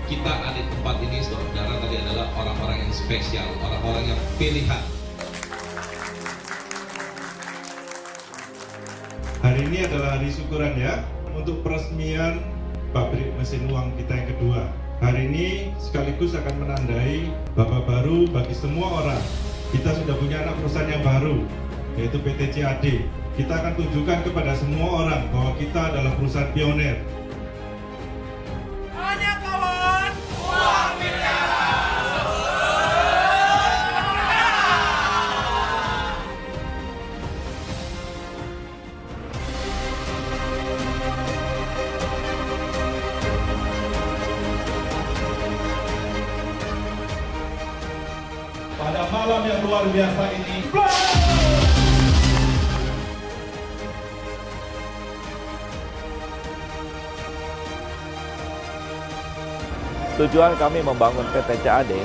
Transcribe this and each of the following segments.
kita ada di tempat ini, saudara, tadi adalah orang-orang yang spesial, orang-orang yang pilihan. Hari ini adalah hari syukuran ya, untuk peresmian pabrik mesin uang kita yang kedua. Hari ini sekaligus akan menandai babak baru bagi semua orang. Kita sudah punya anak perusahaan yang baru, yaitu PT CAD. Kita akan tunjukkan kepada semua orang bahwa kita adalah perusahaan pionir. Hanya kawan, uang miliaran. Pada malam yang luar biasa ini, tujuan kami membangun PT CAD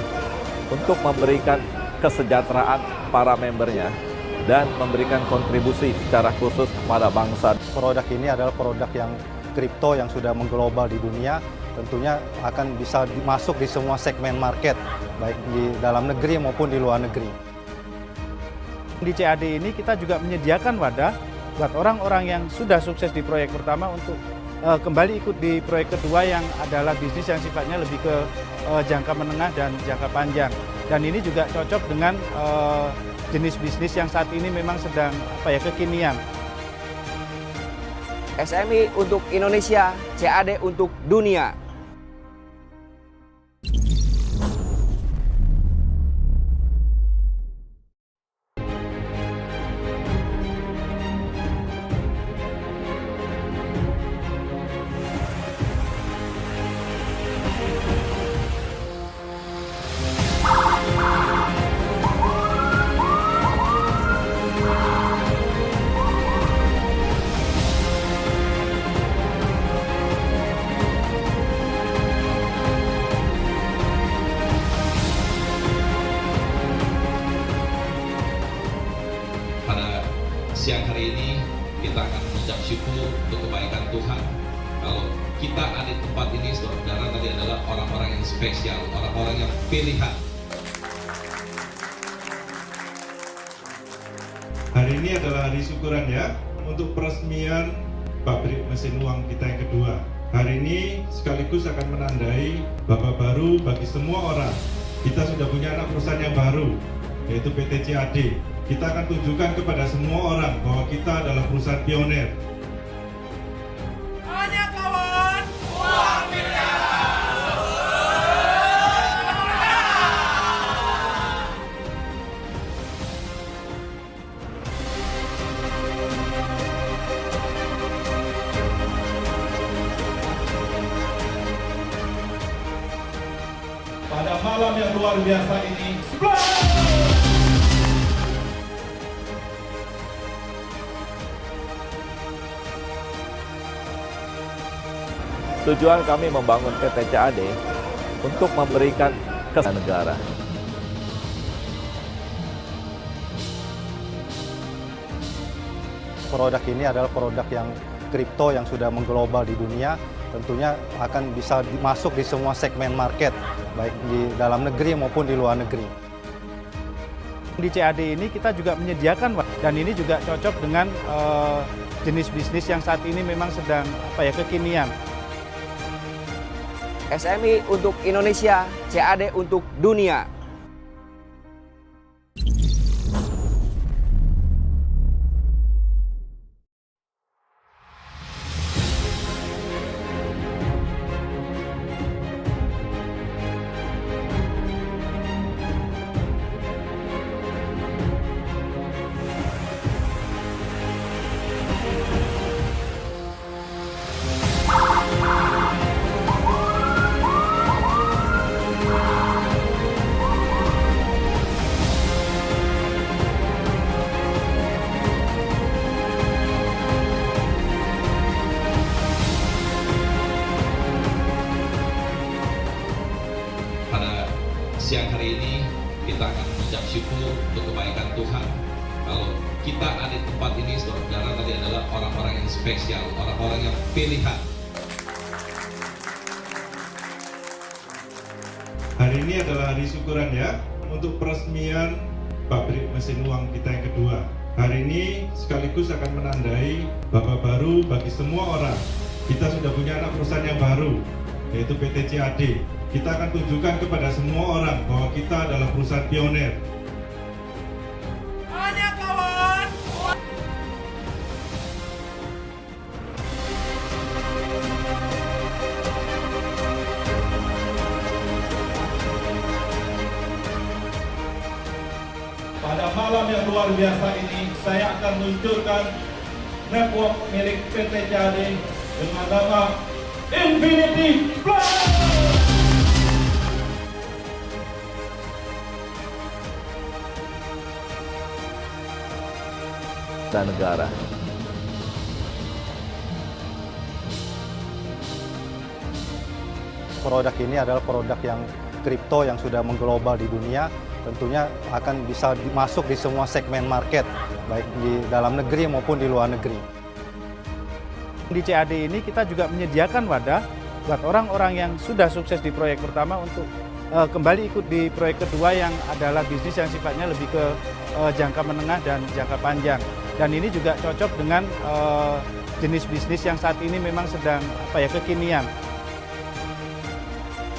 untuk memberikan kesejahteraan para membernya dan memberikan kontribusi secara khusus kepada bangsa. Produk ini adalah produk yang kripto yang sudah mengglobal di dunia, tentunya akan bisa masuk di semua segmen market, baik di dalam negeri maupun di luar negeri. Di CAD ini kita juga menyediakan wadah buat orang-orang yang sudah sukses di proyek pertama untuk kembali ikut di proyek kedua yang adalah bisnis yang sifatnya lebih ke jangka menengah dan jangka panjang. Dan ini juga cocok dengan jenis bisnis yang saat ini memang sedang kekinian. SMI untuk Indonesia, CAD untuk dunia. Siang hari ini kita akan mengucap syukur untuk kebaikan Tuhan. Kalau kita ada di tempat ini, saudara, tadi adalah orang-orang yang spesial, orang-orang yang pilihan. hari ini adalah hari syukuran ya, untuk peresmian pabrik mesin uang kita yang kedua. Hari ini sekaligus akan menandai babak baru bagi semua orang. Kita sudah punya anak perusahaan yang baru, yaitu PT CAD. Kita akan tunjukkan kepada semua orang bahwa kita adalah perusahaan pionir. Hanya kawan, uang miliaran. Pada malam yang luar biasa ini, Tujuan kami membangun PT CAD untuk memberikan kesan negara. Produk ini adalah produk yang kripto yang sudah mengglobal di dunia, tentunya akan bisa masuk di semua segmen market, baik di dalam negeri maupun di luar negeri. Di CAD ini kita juga menyediakan wadah, dan ini juga cocok dengan jenis bisnis yang saat ini memang sedang kekinian. SMI untuk Indonesia, CAD untuk dunia. Siang hari ini kita akan mengucap syukur untuk kebaikan Tuhan. Kalau kita ada di tempat ini, saudara, tadi adalah orang-orang yang spesial, orang-orang yang pilihan. Hari ini adalah hari syukuran ya, untuk peresmian pabrik mesin uang kita yang kedua. Hari ini sekaligus akan menandai babak baru bagi semua orang. Kita sudah punya anak perusahaan yang baru, yaitu PT CAD. Kita akan tunjukkan kepada semua orang bahwa kita adalah perusahaan pionir. Hanya kawan. Pada malam yang luar biasa ini, saya akan meluncurkan network milik PT CAD dengan nama Infinity Plus. Dan negara. Produk ini adalah produk yang kripto yang sudah mengglobal di dunia, tentunya akan bisa masuk di semua segmen market, baik di dalam negeri maupun di luar negeri. Di CAD ini kita juga menyediakan wadah buat orang-orang yang sudah sukses di proyek pertama untuk kembali ikut di proyek kedua yang adalah bisnis yang sifatnya lebih ke jangka menengah dan jangka panjang. Dan ini juga cocok dengan jenis bisnis yang saat ini memang sedang kekinian.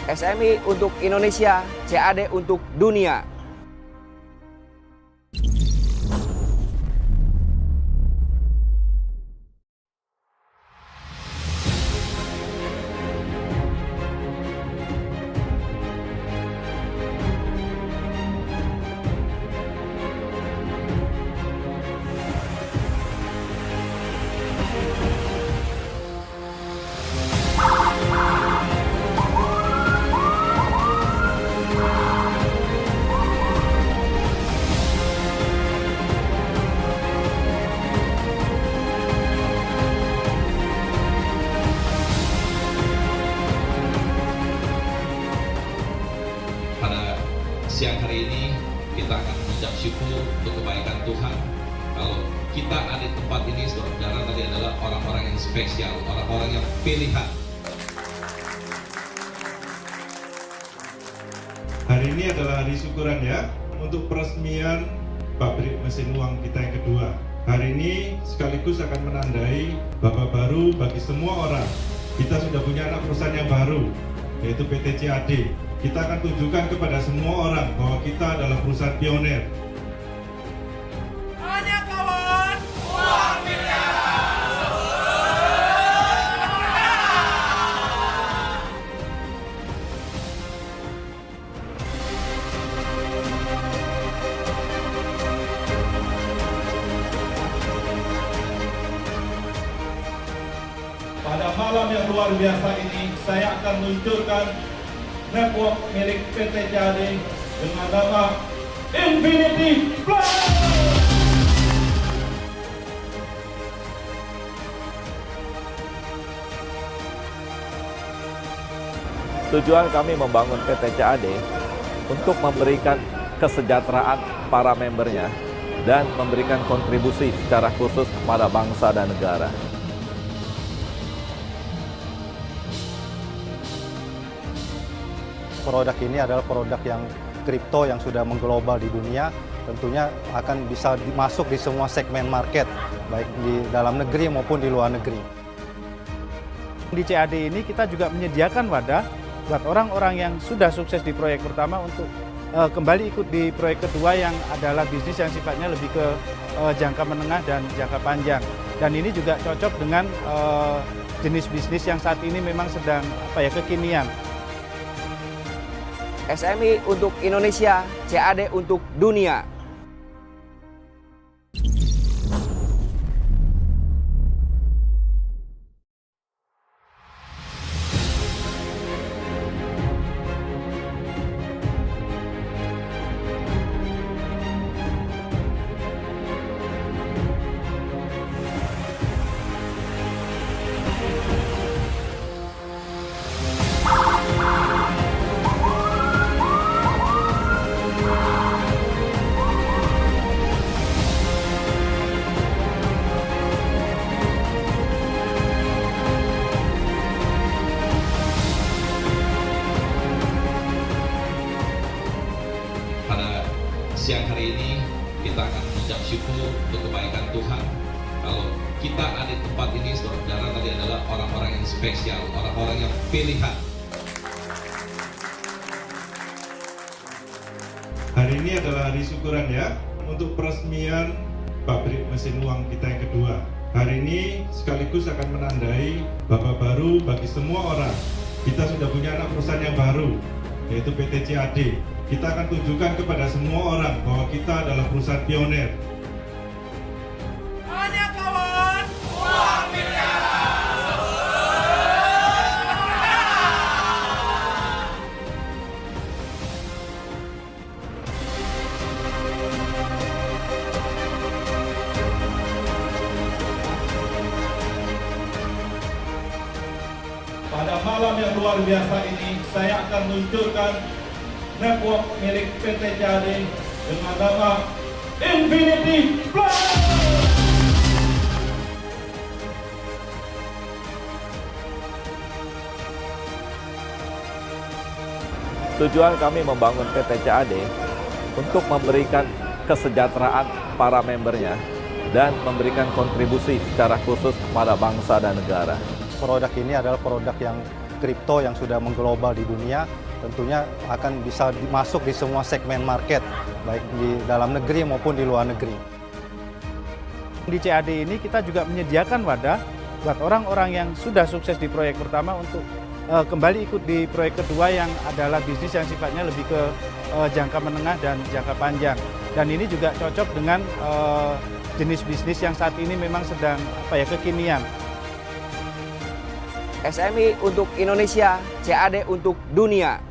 SMI untuk Indonesia, CAD untuk dunia. Siang hari ini kita akan mengucap syukur untuk kebaikan Tuhan. Kalau kita ada di tempat ini, saudara tadi adalah orang-orang yang spesial, orang-orang yang pilihan. Hari ini adalah hari syukuran ya, untuk peresmian pabrik mesin uang kita yang kedua. Hari ini sekaligus akan menandai babak baru bagi semua orang. Kita sudah punya anak perusahaan yang baru, yaitu PT CAD. Kita akan tunjukkan kepada semua orang bahwa kita adalah perusahaan pionir. Hanya kawan. Uang miliaran. Pada malam yang luar biasa ini, saya akan meluncurkan network milik PT CAD dengan nama Infinity Plus. Tujuan kami membangun PT CAD untuk memberikan kesejahteraan para membernya dan memberikan kontribusi secara khusus kepada bangsa dan negara. Produk ini adalah produk yang kripto yang sudah mengglobal di dunia, tentunya akan bisa masuk di semua segmen market, baik di dalam negeri maupun di luar negeri. Di CAD ini kita juga menyediakan wadah buat orang-orang yang sudah sukses di proyek pertama untuk kembali ikut di proyek kedua yang adalah bisnis yang sifatnya lebih ke jangka menengah dan jangka panjang. Dan ini juga cocok dengan jenis bisnis yang saat ini memang sedang kekinian. SMI untuk Indonesia, CAD untuk dunia. siang hari ini kita akan mengucap syukur untuk kebaikan Tuhan. Kalau kita ada di tempat ini, saudara tadi adalah orang-orang yang spesial, orang-orang yang pilihan. Hari ini adalah hari syukuran ya, untuk peresmian pabrik mesin uang kita yang kedua. Hari ini sekaligus akan menandai babak baru bagi semua orang. Kita sudah punya anak perusahaan yang baru, yaitu PT CAD. Kita akan tunjukkan kepada semua orang bahwa kita adalah perusahaan pionir. Hanya kawan, uang miliaran. Pada malam yang luar biasa ini, saya akan meluncurkan network milik PT CAD dengan nama Infinity Plus. Tujuan kami membangun PT CAD untuk memberikan kesejahteraan para membernya dan memberikan kontribusi secara khusus kepada bangsa dan negara. Produk ini adalah produk yang kripto yang sudah mengglobal di dunia, tentunya akan bisa masuk di semua segmen market, baik di dalam negeri maupun di luar negeri. Di CAD ini kita juga menyediakan wadah buat orang-orang yang sudah sukses di proyek pertama untuk kembali ikut di proyek kedua yang adalah bisnis yang sifatnya lebih ke jangka menengah dan jangka panjang. Dan ini juga cocok dengan jenis bisnis yang saat ini memang sedang kekinian. SMI untuk Indonesia, CAD untuk dunia.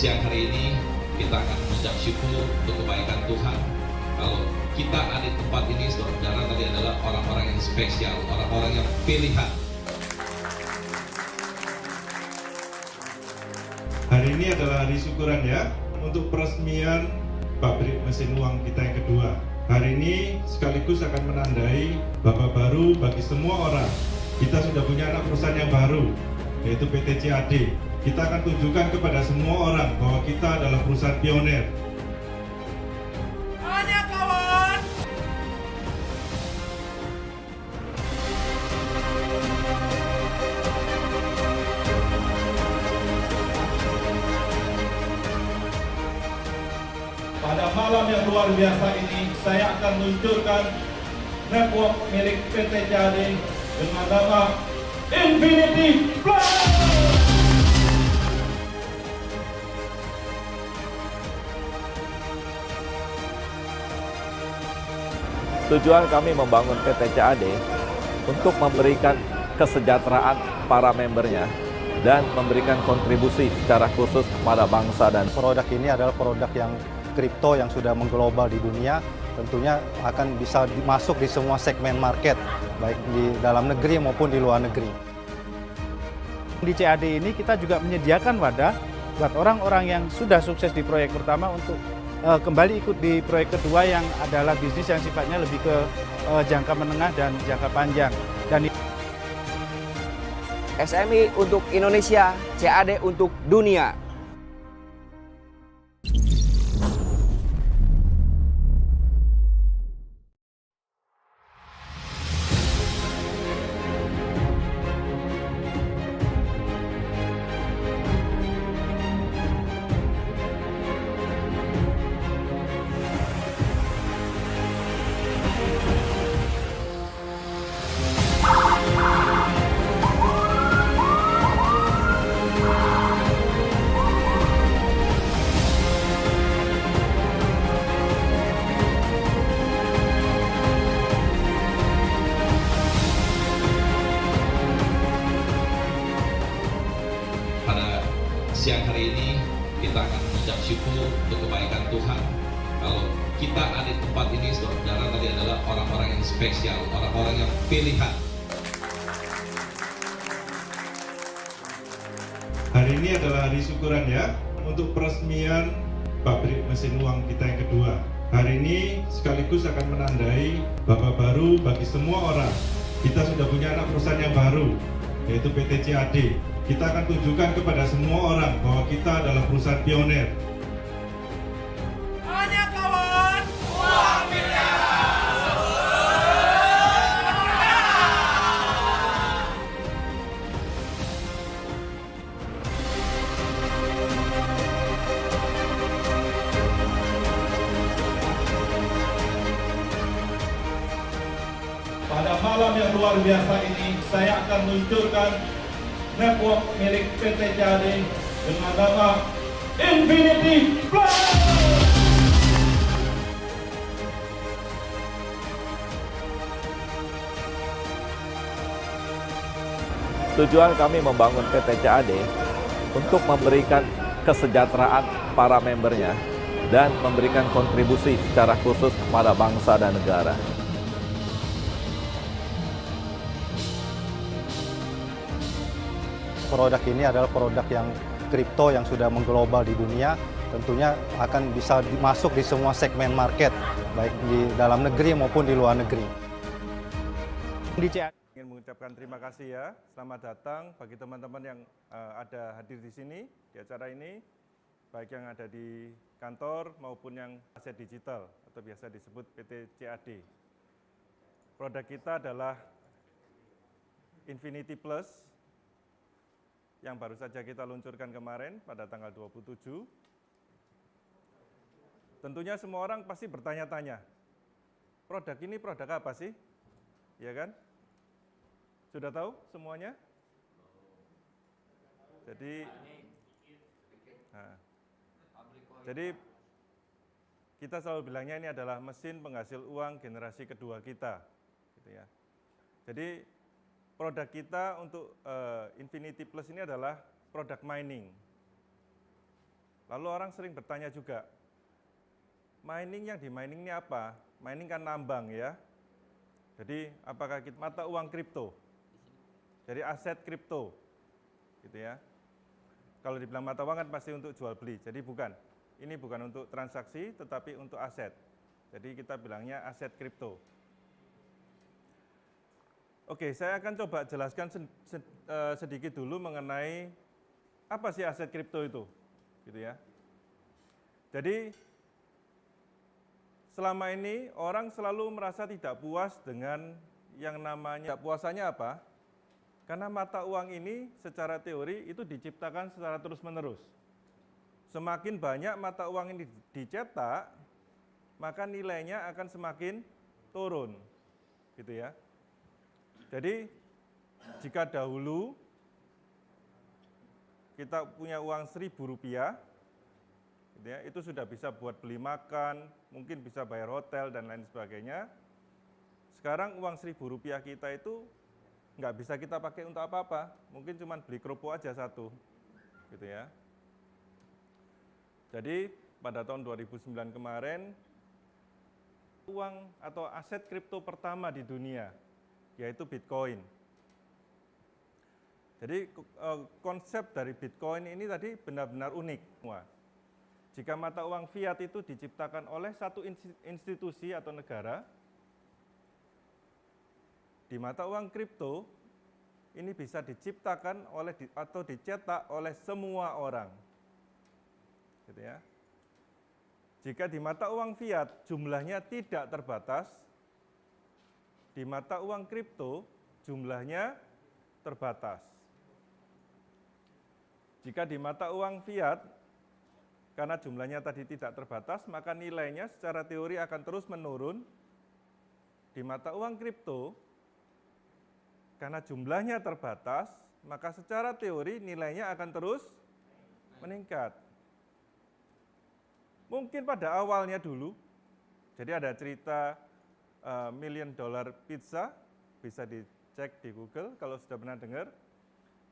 Siang hari ini kita akan mengucap syukur untuk kebaikan Tuhan. Kalau kita ada di tempat ini, saudara tadi adalah orang-orang yang spesial, orang-orang yang pilihan. Hari ini adalah hari syukuran ya, untuk peresmian pabrik mesin uang kita yang kedua. Hari ini sekaligus akan menandai babak baru bagi semua orang. Kita sudah punya anak perusahaan yang baru, yaitu PT CAD. Kita akan tunjukkan kepada semua orang bahwa kita adalah perusahaan pionir. Hanya kawan. Pada malam yang luar biasa ini, saya akan meluncurkan network milik PT CAD dengan nama Infinity Plus. Tujuan kami membangun PT CAD untuk memberikan kesejahteraan para membernya dan memberikan kontribusi secara khusus kepada bangsa dan Produk ini adalah produk yang kripto yang sudah mengglobal di dunia, tentunya akan bisa masuk di semua segmen market, baik di dalam negeri maupun di luar negeri. Di CAD ini kita juga menyediakan wadah buat orang-orang yang sudah sukses di proyek pertama untuk kembali ikut di proyek kedua yang adalah bisnis yang sifatnya lebih ke jangka menengah dan jangka panjang. Dan SMI untuk Indonesia, CAD untuk dunia. Kalau kita ada di tempat ini, saudara tadi adalah orang-orang yang spesial, orang-orang yang pilihan. Hari ini adalah hari syukuran ya, untuk peresmian pabrik mesin uang kita yang kedua. Hari ini sekaligus akan menandai babak baru bagi semua orang. Kita sudah punya anak perusahaan yang baru, yaitu PT CAD. Kita akan tunjukkan kepada semua orang bahwa kita adalah perusahaan pionir. Hanya kawan, uang miliaran. Pada malam yang luar biasa ini, saya akan meluncurkan network milik PT CAD dengan nama Infinity Plus. Tujuan kami membangun PT CAD untuk memberikan kesejahteraan para membernya dan memberikan kontribusi secara khusus kepada bangsa dan negara. Produk ini adalah produk yang kripto yang sudah mengglobal di dunia, tentunya akan bisa masuk di semua segmen market, baik di dalam negeri maupun di luar negeri. Di CAD Ingin mengucapkan terima kasih ya, selamat datang bagi teman-teman yang ada hadir di sini, di acara ini, baik yang ada di kantor maupun yang aset digital atau biasa disebut PT CAD. Produk kita adalah Infinity Plus, yang baru saja kita luncurkan kemarin pada tanggal 27. Tentunya semua orang pasti bertanya-tanya, produk ini produk apa sih? Ya kan? Sudah tahu semuanya? Jadi kita selalu bilangnya ini adalah mesin penghasil uang generasi kedua kita, gitu ya. Jadi produk kita untuk Infinity Plus ini adalah produk mining. Lalu orang sering bertanya juga, mining yang di mining ini apa? Mining kan nambang ya. Jadi apakah kita mata uang kripto? Jadi aset kripto, gitu ya. Kalau dibilang mata uang kan pasti untuk jual beli, jadi bukan. Ini bukan untuk transaksi, tetapi untuk aset. Jadi kita bilangnya aset kripto. Oke, saya akan coba jelaskan sedikit dulu mengenai apa sih aset kripto itu, gitu ya. Jadi selama ini orang selalu merasa tidak puas dengan yang namanya puasannya apa? Karena mata uang ini secara teori itu diciptakan secara terus-menerus. Semakin banyak mata uang ini dicetak, maka nilainya akan semakin turun, gitu ya. Jadi jika dahulu kita punya uang Rp1.000, gitu ya, itu sudah bisa buat beli makan, mungkin bisa bayar hotel dan lain sebagainya. Sekarang uang Rp1.000 kita itu nggak bisa kita pakai untuk apa-apa, mungkin cuma beli kerupuk aja satu, gitu ya. Jadi pada tahun 2009 kemarin, uang atau aset kripto pertama di dunia yaitu Bitcoin. Jadi konsep dari Bitcoin ini tadi benar-benar unik. Jika mata uang fiat itu diciptakan oleh satu institusi atau negara, di mata uang kripto ini bisa diciptakan oleh atau dicetak oleh semua orang. Gitu ya. Jika di mata uang fiat jumlahnya tidak terbatas, di mata uang kripto jumlahnya terbatas. Jika di mata uang fiat, karena jumlahnya tadi tidak terbatas, maka nilainya secara teori akan terus menurun. Di mata uang kripto, karena jumlahnya terbatas, maka secara teori nilainya akan terus meningkat. Mungkin pada awalnya dulu, jadi ada cerita $1 million pizza, bisa dicek di Google kalau sudah pernah dengar.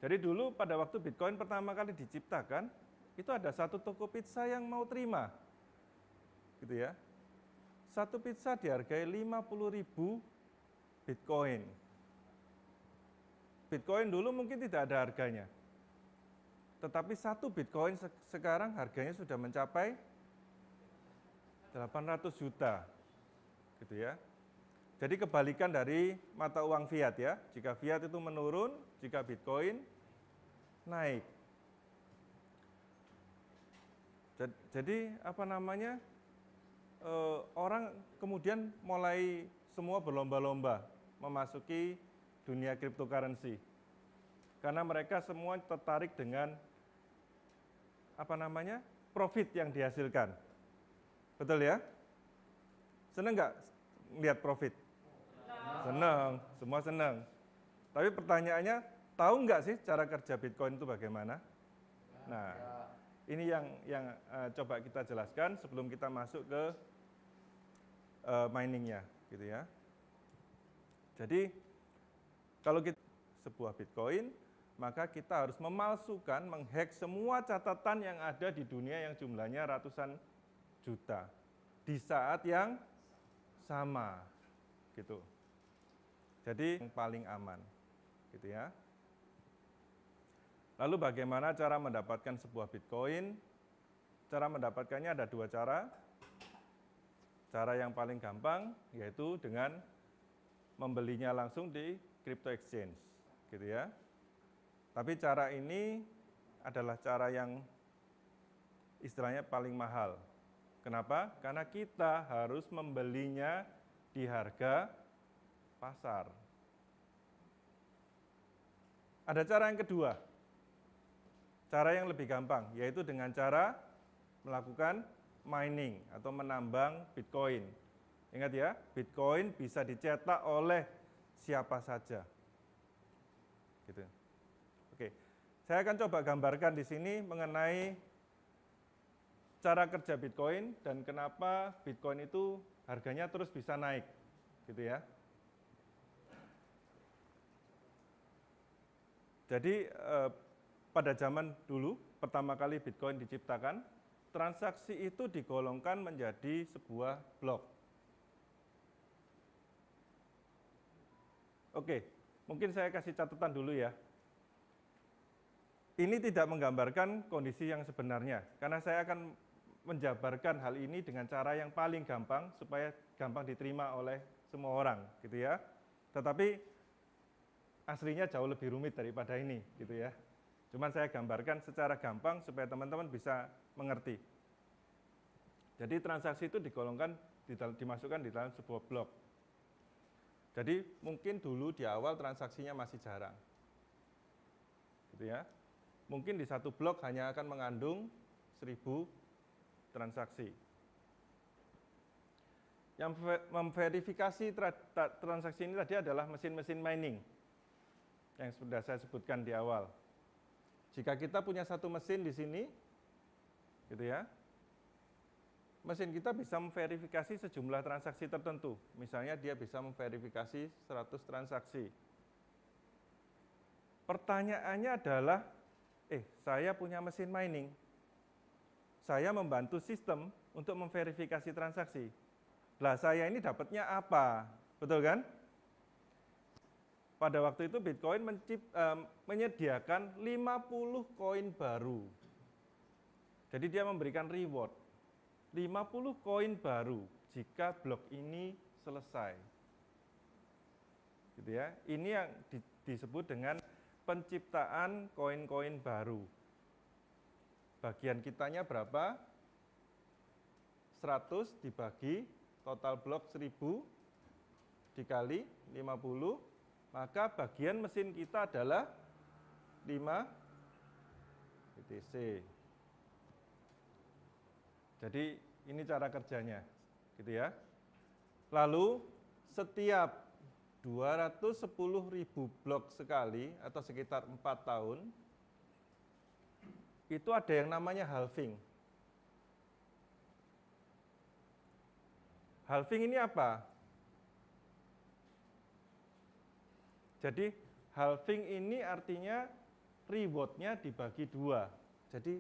Jadi dulu pada waktu Bitcoin pertama kali diciptakan, itu ada satu toko pizza yang mau terima. gitu ya. Satu pizza dihargai 50.000 Bitcoin. Bitcoin dulu mungkin tidak ada harganya. Tetapi satu Bitcoin sekarang harganya sudah mencapai 800 juta. Gitu ya. Jadi kebalikan dari mata uang fiat ya. Jika fiat itu menurun, jika Bitcoin naik. Jadi apa namanya? Orang kemudian mulai semua berlomba-lomba memasuki dunia cryptocurrency. Karena mereka semua tertarik dengan apa namanya? Profit yang dihasilkan. Betul ya? Senang nggak lihat profit? Senang, semua senang. Tapi pertanyaannya, tahu nggak sih cara kerja Bitcoin itu bagaimana? Nah, ini yang coba kita jelaskan sebelum kita masuk ke miningnya, gitu ya. Jadi, kalau kita sebuah Bitcoin, maka kita harus memalsukan, menghack semua catatan yang ada di dunia yang jumlahnya ratusan juta di saat yang sama, gitu. Jadi yang paling aman, gitu ya. Lalu bagaimana cara mendapatkan sebuah Bitcoin? Cara mendapatkannya ada dua cara. Cara yang paling gampang yaitu dengan membelinya langsung di crypto exchange, gitu ya. Tapi cara ini adalah cara yang istilahnya paling mahal. Kenapa? Karena kita harus membelinya di harga pasar. Ada cara yang kedua. Cara yang lebih gampang, yaitu dengan cara melakukan mining atau menambang Bitcoin. Ingat ya, Bitcoin bisa dicetak oleh siapa saja. Gitu. Oke, saya akan coba gambarkan di sini mengenai cara kerja Bitcoin dan kenapa Bitcoin itu harganya terus bisa naik, gitu ya. Jadi pada zaman dulu pertama kali Bitcoin diciptakan, transaksi itu digolongkan menjadi sebuah blok. Oke, mungkin saya kasih catatan dulu ya. Ini tidak menggambarkan kondisi yang sebenarnya, karena saya akan menjabarkan hal ini dengan cara yang paling gampang supaya gampang diterima oleh semua orang, gitu ya. Tetapi aslinya jauh lebih rumit daripada ini, gitu ya. Cuman saya gambarkan secara gampang supaya teman-teman bisa mengerti. Jadi transaksi itu digolongkan, dimasukkan di dalam sebuah blok. Jadi mungkin dulu di awal transaksinya masih jarang, gitu ya. Mungkin di satu blok hanya akan mengandung 1000 transaksi. Yang memverifikasi transaksi ini tadi adalah mesin-mesin mining yang sudah saya sebutkan di awal. Jika kita punya satu mesin di sini, gitu ya, mesin kita bisa memverifikasi sejumlah transaksi tertentu. Misalnya dia bisa memverifikasi 100 transaksi. Pertanyaannya adalah, saya punya mesin mining, saya membantu sistem untuk memverifikasi transaksi. Lah saya ini dapatnya apa? Betul kan? Pada waktu itu Bitcoin menyediakan 50 koin baru. Jadi dia memberikan reward 50 koin baru jika blok ini selesai. Gitu ya. Ini yang disebut dengan penciptaan koin-koin baru. Bagian kitanya berapa? 100 dibagi total blok 1000 dikali 50, maka bagian mesin kita adalah 5 BTC. Jadi ini cara kerjanya, gitu ya. Lalu setiap 210.000 blok sekali atau sekitar 4 tahun, itu ada yang namanya halving. Halving ini apa? Jadi halving ini artinya reward-nya dibagi 2. Jadi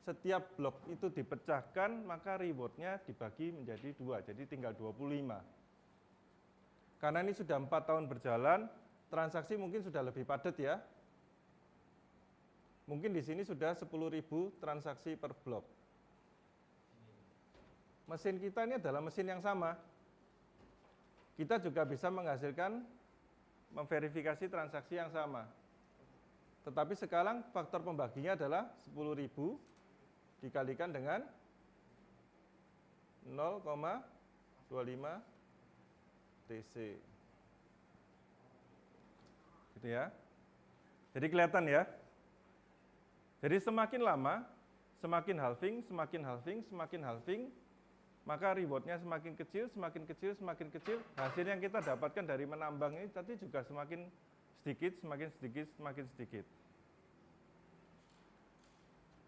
setiap blok itu dipecahkan, maka rewardnya dibagi menjadi 2, jadi tinggal 25. Karena ini sudah 4 tahun berjalan, transaksi mungkin sudah lebih padat ya. Mungkin di sini sudah 10.000 transaksi per blok. Mesin kita ini adalah mesin yang sama. Kita juga bisa menghasilkan, memverifikasi transaksi yang sama. Tetapi sekarang faktor pembaginya adalah 10.000 dikalikan dengan 0,25 TC. Gitu ya. Jadi kelihatan ya. Jadi semakin lama, semakin halving, maka rewardnya semakin kecil, semakin kecil. Hasil yang kita dapatkan dari menambang ini tadi juga semakin sedikit.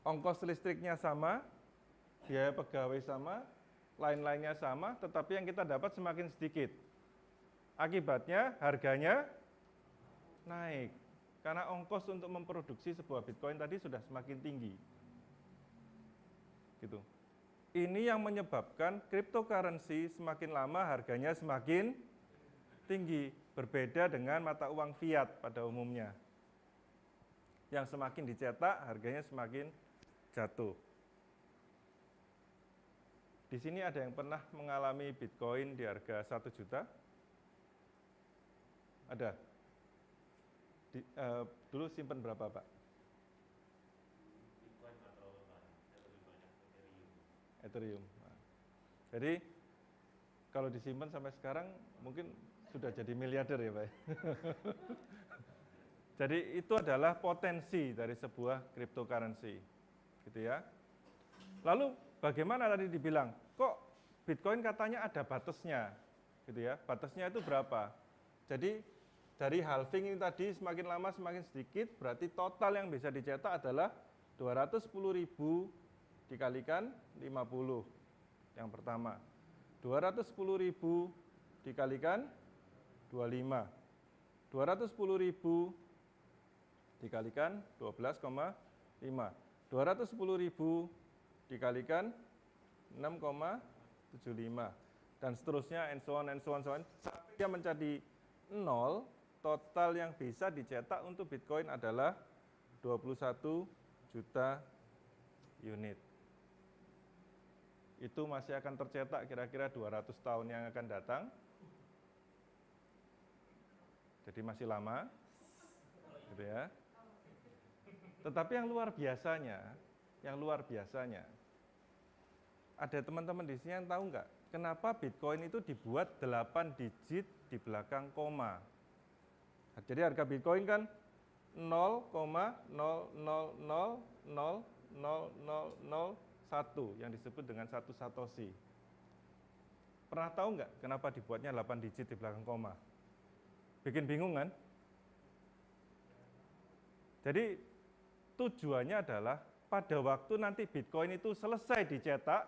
Ongkos listriknya sama, biaya pegawai sama, lain-lainnya sama, tetapi yang kita dapat semakin sedikit. Akibatnya harganya naik, karena ongkos untuk memproduksi sebuah Bitcoin tadi sudah semakin tinggi. Gitu. Ini yang menyebabkan cryptocurrency semakin lama harganya semakin tinggi, berbeda dengan mata uang fiat pada umumnya. Yang semakin dicetak, harganya semakin jatuh. Di sini ada yang pernah mengalami Bitcoin di harga 1 juta? Ada? Dulu simpan berapa, Pak? Bitcoin atau lebih banyak Ethereum. Nah, jadi kalau disimpan sampai sekarang mungkin sudah jadi miliarder ya, Pak. Jadi itu adalah potensi dari sebuah cryptocurrency, gitu ya. Lalu bagaimana tadi dibilang, kok Bitcoin katanya ada batasnya, gitu ya. Batasnya itu berapa? Jadi dari halving ini tadi semakin lama semakin sedikit, berarti total yang bisa dicetak adalah 210.000 dikalikan 50 yang pertama. 210.000 dikalikan 25. 210.000 dikalikan 12,5. 210.000 dikalikan 6,75 dan seterusnya and so on sampai dia menjadi 0, total yang bisa dicetak untuk Bitcoin adalah 21 juta unit. Itu masih akan tercetak kira-kira 200 tahun yang akan datang. Jadi masih lama. Gitu ya. Tetapi yang luar biasanya, ada teman-teman di sini yang tahu nggak, kenapa Bitcoin itu dibuat 8 digit di belakang koma? Jadi harga Bitcoin kan 0,0000001 yang disebut dengan 1 satoshi. Pernah tahu nggak kenapa dibuatnya 8 digit di belakang koma? Bikin bingung kan? Jadi tujuannya adalah pada waktu nanti Bitcoin itu selesai dicetak,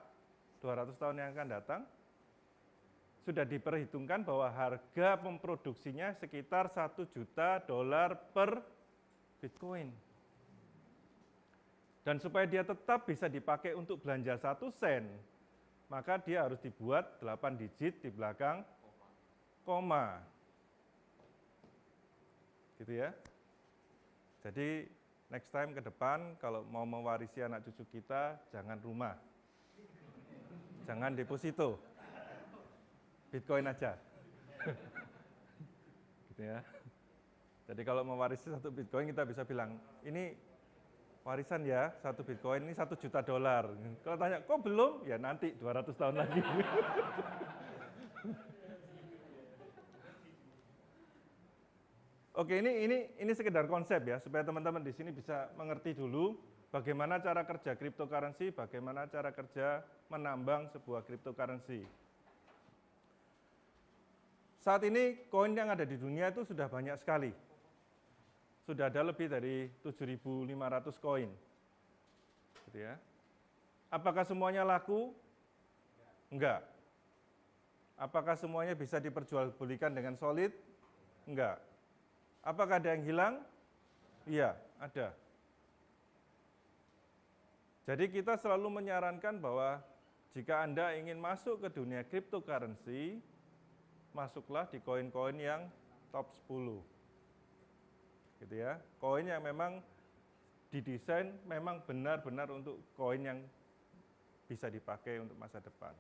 200 tahun yang akan datang, sudah diperhitungkan bahwa harga memproduksinya sekitar $1 juta per Bitcoin. Dan supaya dia tetap bisa dipakai untuk belanja 1 sen, maka dia harus dibuat 8 digit di belakang koma. Gitu ya. Jadi next time ke depan kalau mau mewarisi anak cucu kita, jangan rumah. Jangan deposito. Bitcoin aja. Gitu ya. Jadi kalau mewarisi 1 Bitcoin kita bisa bilang, ini warisan ya, 1 Bitcoin ini $1 juta. Kalau tanya, kok belum? Ya nanti 200 tahun lagi. Oke, ini sekedar konsep ya, supaya teman-teman di sini bisa mengerti dulu bagaimana cara kerja cryptocurrency, bagaimana cara kerja menambang sebuah cryptocurrency. Saat ini koin yang ada di dunia itu sudah banyak sekali. Sudah ada lebih dari 7.500 koin. Gitu ya. Apakah semuanya laku? Enggak. Apakah semuanya bisa diperjualbelikan dengan solid? Enggak. Apakah ada yang hilang? Iya, ada. Jadi kita selalu menyarankan bahwa jika Anda ingin masuk ke dunia cryptocurrency, masuklah di koin-koin yang top 10. Gitu ya. Koin yang memang didesain memang benar-benar untuk koin yang bisa dipakai untuk masa depan.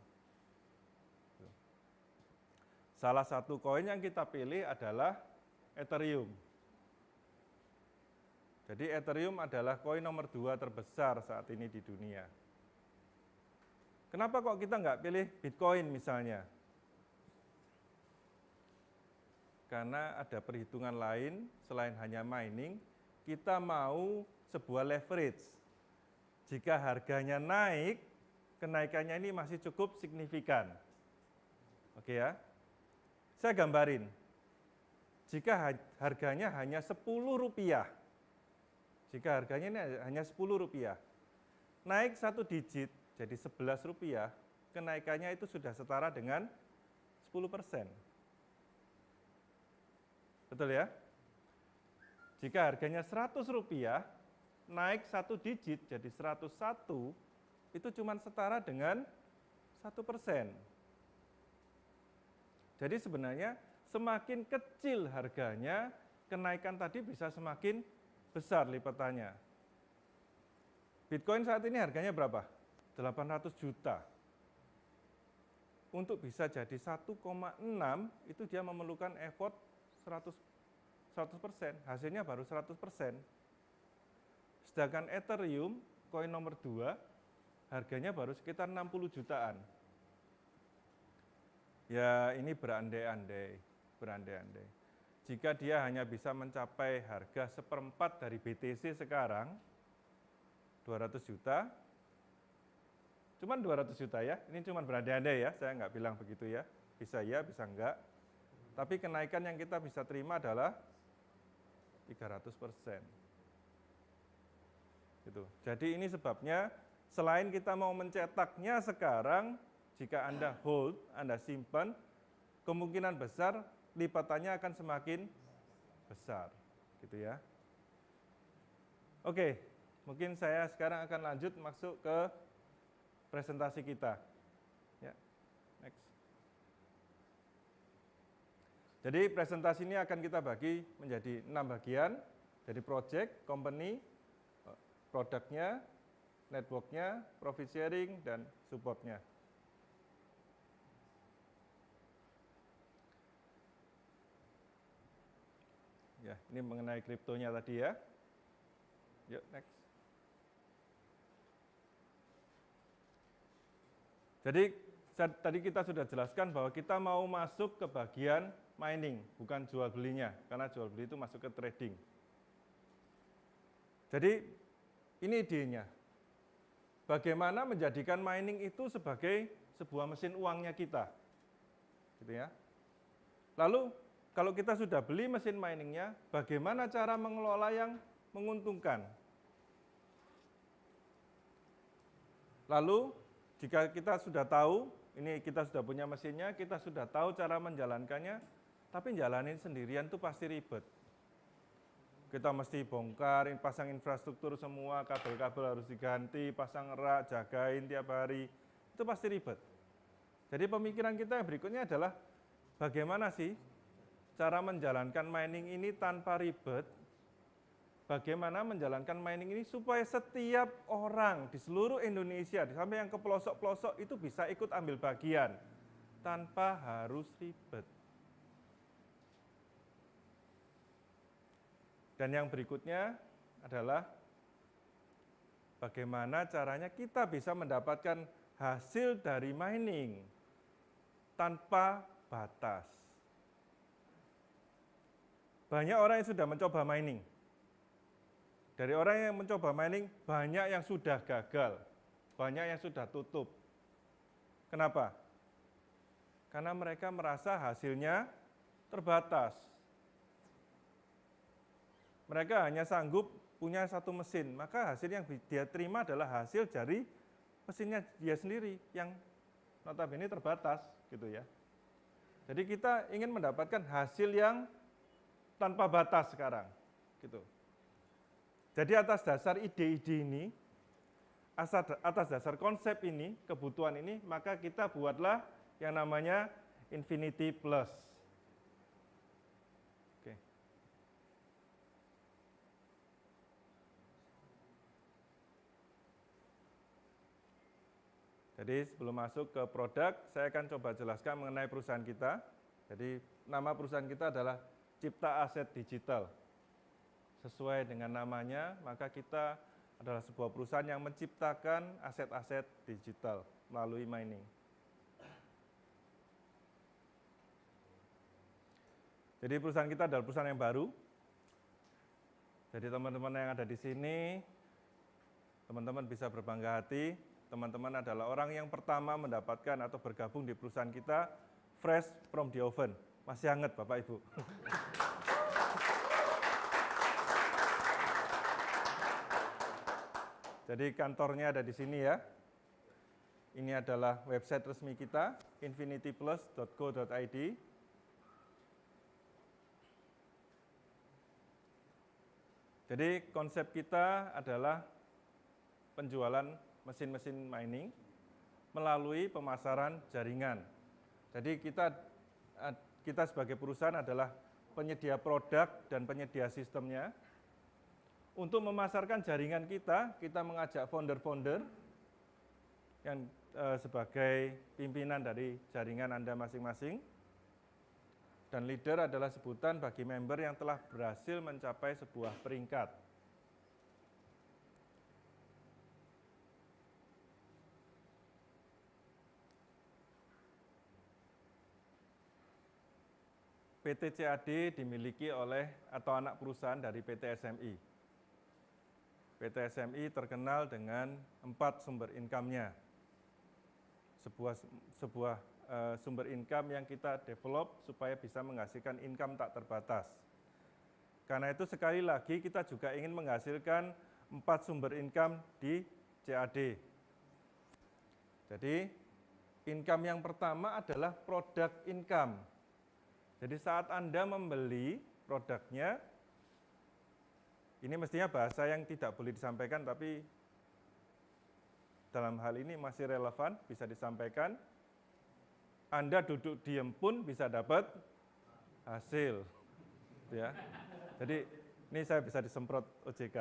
Salah satu koin yang kita pilih adalah Ethereum. Jadi Ethereum adalah koin nomor 2 terbesar saat ini di dunia. Kenapa kok kita nggak pilih Bitcoin misalnya? Karena ada perhitungan lain selain hanya mining, kita mau sebuah leverage. Jika harganya naik, kenaikannya ini masih cukup signifikan. Oke ya. Saya gambarin. Jika harganya hanya Rp10, jika harganya ini hanya Rp10, naik 1 digit jadi Rp11, kenaikannya itu sudah setara dengan 10%. Betul ya? Jika harganya Rp100, naik 1 digit jadi 101, itu cuma setara dengan 1%. Jadi sebenarnya semakin kecil harganya, kenaikan tadi bisa semakin besar lipatannya. Bitcoin saat ini harganya berapa? 800 juta. Untuk bisa jadi 1,6 itu dia memerlukan effort 100%, hasilnya baru 100%. Sedangkan Ethereum, koin nomor 2, harganya baru sekitar 60 jutaan. Ya ini berandai-andai. Jika dia hanya bisa mencapai harga 1/4 dari BTC sekarang, 200 juta, cuman 200 juta ya, ini cuman berandai-andai ya, saya nggak bilang begitu ya, bisa enggak. Tapi kenaikan yang kita bisa terima adalah 300%. Gitu. Jadi ini sebabnya selain kita mau mencetaknya sekarang, jika Anda hold, Anda simpan, kemungkinan besar lipatannya akan semakin besar, gitu ya. Oke, mungkin saya sekarang akan lanjut masuk ke presentasi kita. Ya, next. Jadi presentasi ini akan kita bagi menjadi 6 bagian, jadi project, company, produknya, networknya, profit sharing, dan supportnya. Ya, ini mengenai kriptonya tadi ya. Yuk, next. Jadi tadi kita sudah jelaskan bahwa kita mau masuk ke bagian mining, bukan jual belinya, karena jual beli itu masuk ke trading. Jadi ini idenya. Bagaimana menjadikan mining itu sebagai sebuah mesin uangnya kita. Gitu ya. Lalu kalau kita sudah beli mesin miningnya, bagaimana cara mengelola yang menguntungkan? Lalu, jika kita sudah tahu, ini kita sudah punya mesinnya, kita sudah tahu cara menjalankannya, tapi jalanin sendirian itu pasti ribet. Kita mesti bongkar, pasang infrastruktur semua, kabel-kabel harus diganti, pasang rak, jagain tiap hari, itu pasti ribet. Jadi pemikiran kita yang berikutnya adalah, bagaimana sih cara menjalankan mining ini tanpa ribet, bagaimana menjalankan mining ini supaya setiap orang di seluruh Indonesia, sampai yang ke pelosok-pelosok itu bisa ikut ambil bagian, tanpa harus ribet. Dan yang berikutnya adalah, bagaimana caranya kita bisa mendapatkan hasil dari mining tanpa batas. Banyak orang yang sudah mencoba mining. Dari orang yang mencoba mining, banyak yang sudah gagal, banyak yang sudah tutup. Kenapa? Karena mereka merasa hasilnya terbatas. Mereka hanya sanggup punya satu mesin, maka hasil yang dia terima adalah hasil dari mesinnya dia sendiri, yang notabene terbatas, gitu ya. Jadi kita ingin mendapatkan hasil yang tanpa batas sekarang, gitu. Jadi atas dasar ide-ide ini, atas dasar konsep ini, kebutuhan ini, maka kita buatlah yang namanya Infinity Plus. Oke. Jadi sebelum masuk ke produk, saya akan coba jelaskan mengenai perusahaan kita. Jadi nama perusahaan kita adalah Cipta Aset Digital. Sesuai dengan namanya, maka kita adalah sebuah perusahaan yang menciptakan aset-aset digital melalui mining. Jadi perusahaan kita adalah perusahaan yang baru. Jadi teman-teman yang ada di sini, teman-teman bisa berbangga hati, teman-teman adalah orang yang pertama mendapatkan atau bergabung di perusahaan kita fresh from the oven. Masih hangat Bapak Ibu. Jadi kantornya ada di sini ya. Ini adalah website resmi kita, infinityplus.co.id. Jadi konsep kita adalah penjualan mesin-mesin mining melalui pemasaran jaringan. Jadi kita sebagai perusahaan adalah penyedia produk dan penyedia sistemnya. Untuk memasarkan jaringan kita mengajak founder-founder yang sebagai pimpinan dari jaringan Anda masing-masing. Dan leader adalah sebutan bagi member yang telah berhasil mencapai sebuah peringkat. PT CAD dimiliki oleh atau anak perusahaan dari PT SMI. PT SMI terkenal dengan 4 sumber income-nya. Sebuah sumber income yang kita develop supaya bisa menghasilkan income tak terbatas. Karena itu sekali lagi kita juga ingin menghasilkan 4 sumber income di CAD. Jadi income yang pertama adalah product income. Jadi saat Anda membeli produknya, ini mestinya bahasa yang tidak boleh disampaikan, tapi dalam hal ini masih relevan, bisa disampaikan. Anda duduk diam pun bisa dapat hasil. Ya. Jadi ini saya bisa disemprot OJK.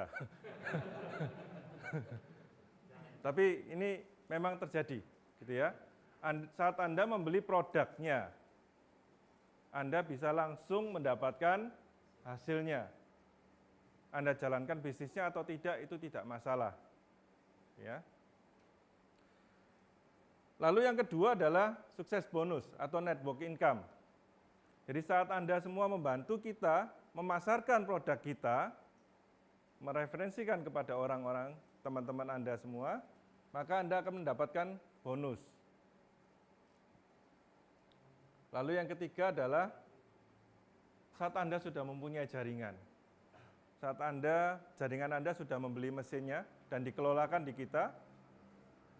Tapi ini memang terjadi, gitu ya. Saat Anda membeli produknya, Anda bisa langsung mendapatkan hasilnya. Anda jalankan bisnisnya atau tidak, itu tidak masalah. Ya. Lalu yang kedua adalah sukses bonus atau network income. Jadi saat Anda semua membantu kita memasarkan produk kita, mereferensikan kepada orang-orang, teman-teman Anda semua, maka Anda akan mendapatkan bonus. Lalu yang ketiga adalah saat Anda sudah mempunyai jaringan. Saat jaringan Anda sudah membeli mesinnya dan dikelolakan di kita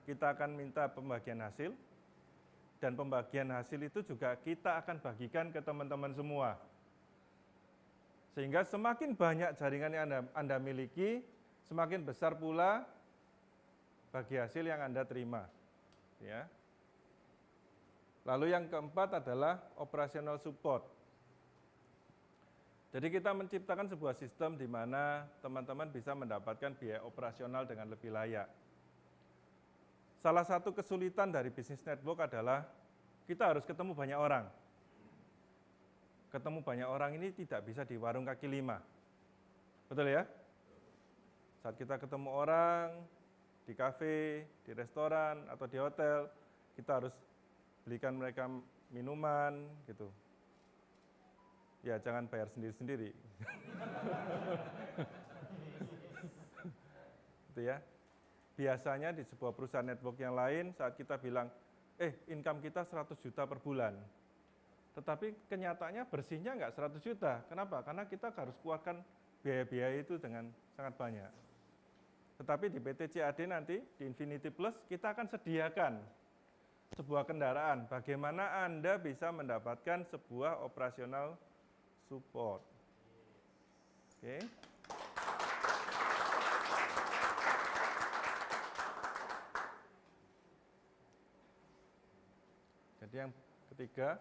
akan minta pembagian hasil. Dan pembagian hasil itu juga kita akan bagikan ke teman-teman semua. Sehingga semakin banyak jaringan yang Anda miliki, semakin besar pula bagi hasil yang Anda terima. Ya. Lalu yang keempat adalah operational support. Jadi kita menciptakan sebuah sistem di mana teman-teman bisa mendapatkan biaya operasional dengan lebih layak. Salah satu kesulitan dari bisnis network adalah kita harus ketemu banyak orang. Ketemu banyak orang ini tidak bisa di warung kaki lima. Betul ya? Saat kita ketemu orang di kafe, di restoran, atau di hotel, kita harus belikan mereka minuman gitu. Ya jangan bayar sendiri-sendiri. Gitu ya. Biasanya di sebuah perusahaan network yang lain saat kita bilang, income kita 100 juta per bulan. Tetapi kenyataannya bersihnya nggak 100 juta. Kenapa? Karena kita harus keluarkan biaya-biaya itu dengan sangat banyak. Tetapi di PT CAD nanti, di Infinity Plus, kita akan sediakan sebuah kendaraan. Bagaimana Anda bisa mendapatkan sebuah operasional support. Oke. Jadi yang ketiga,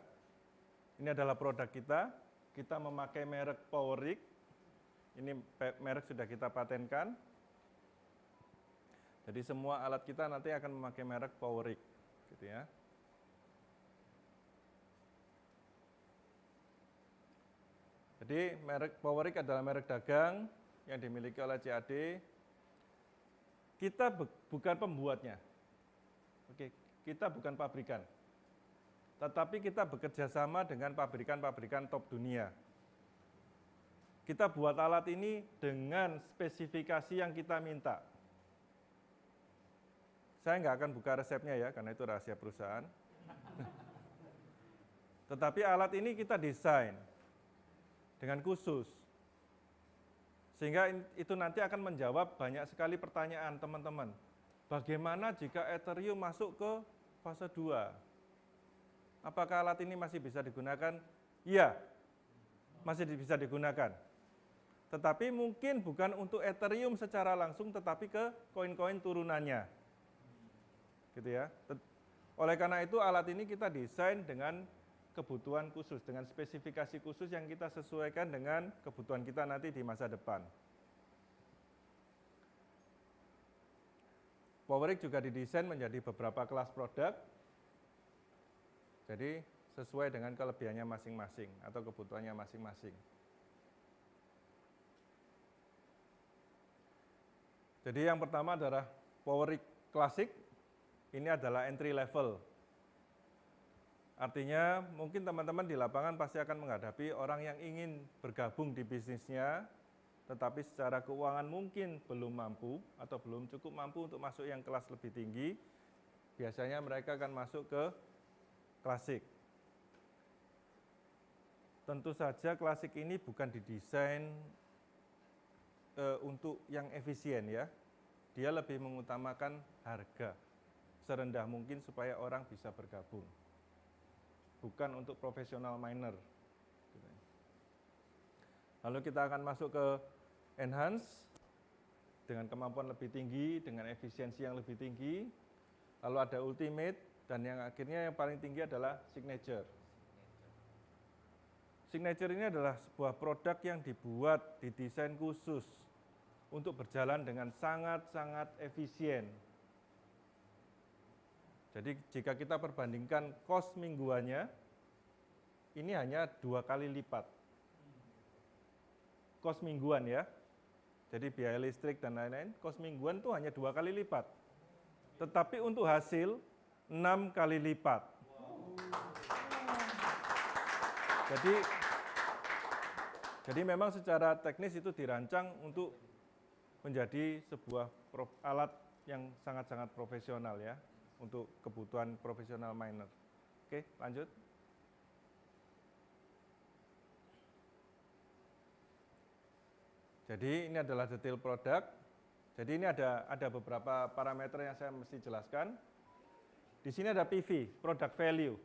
ini adalah produk kita. Kita memakai merek Powerik. Ini merek sudah kita patenkan. Jadi semua alat kita nanti akan memakai merek Powerik, gitu ya. Jadi merek Powerik adalah merek dagang yang dimiliki oleh CAD. Kita bukan pembuatnya. Oke, kita bukan pabrikan. Tetapi kita bekerja sama dengan pabrikan-pabrikan top dunia. Kita buat alat ini dengan spesifikasi yang kita minta. Saya nggak akan buka resepnya ya, karena itu rahasia perusahaan. Tetapi alat ini kita desain dengan khusus. Sehingga itu nanti akan menjawab banyak sekali pertanyaan teman-teman. Bagaimana jika Ethereum masuk ke fase 2? Apakah alat ini masih bisa digunakan? Iya, masih bisa digunakan. Tetapi mungkin bukan untuk Ethereum secara langsung, tetapi ke koin-koin turunannya. Gitu ya. Oleh karena itu alat ini kita desain dengan kebutuhan khusus, dengan spesifikasi khusus yang kita sesuaikan dengan kebutuhan kita nanti di masa depan. Powerik juga didesain menjadi beberapa kelas produk, jadi sesuai dengan kelebihannya masing-masing atau kebutuhannya masing-masing. Jadi yang pertama adalah Powerik Classic. Ini adalah entry level. Artinya mungkin teman-teman di lapangan pasti akan menghadapi orang yang ingin bergabung di bisnisnya, tetapi secara keuangan mungkin belum mampu atau belum cukup mampu untuk masuk yang kelas lebih tinggi. Biasanya mereka akan masuk ke Classic. Tentu saja Classic ini bukan didesain untuk yang efisien ya. Dia lebih mengutamakan harga serendah mungkin supaya orang bisa bergabung. Bukan untuk profesional miner. Lalu kita akan masuk ke Enhance dengan kemampuan lebih tinggi, dengan efisiensi yang lebih tinggi. Lalu ada Ultimate dan yang akhirnya yang paling tinggi adalah Signature. Signature ini adalah sebuah produk yang dibuat, didesain khusus untuk berjalan dengan sangat-sangat efisien. Jadi jika kita perbandingkan kos mingguannya, ini hanya 2 kali lipat. Kos mingguan ya. Jadi biaya listrik dan lain-lain, kos mingguan itu hanya 2 kali lipat. Tetapi untuk hasil 6 kali lipat. Jadi memang secara teknis itu dirancang untuk menjadi sebuah alat yang sangat-sangat profesional ya, untuk kebutuhan profesional miner. Oke, lanjut. Jadi ini adalah detail produk. Jadi ini ada beberapa parameter yang saya mesti jelaskan. Di sini ada PV, product value.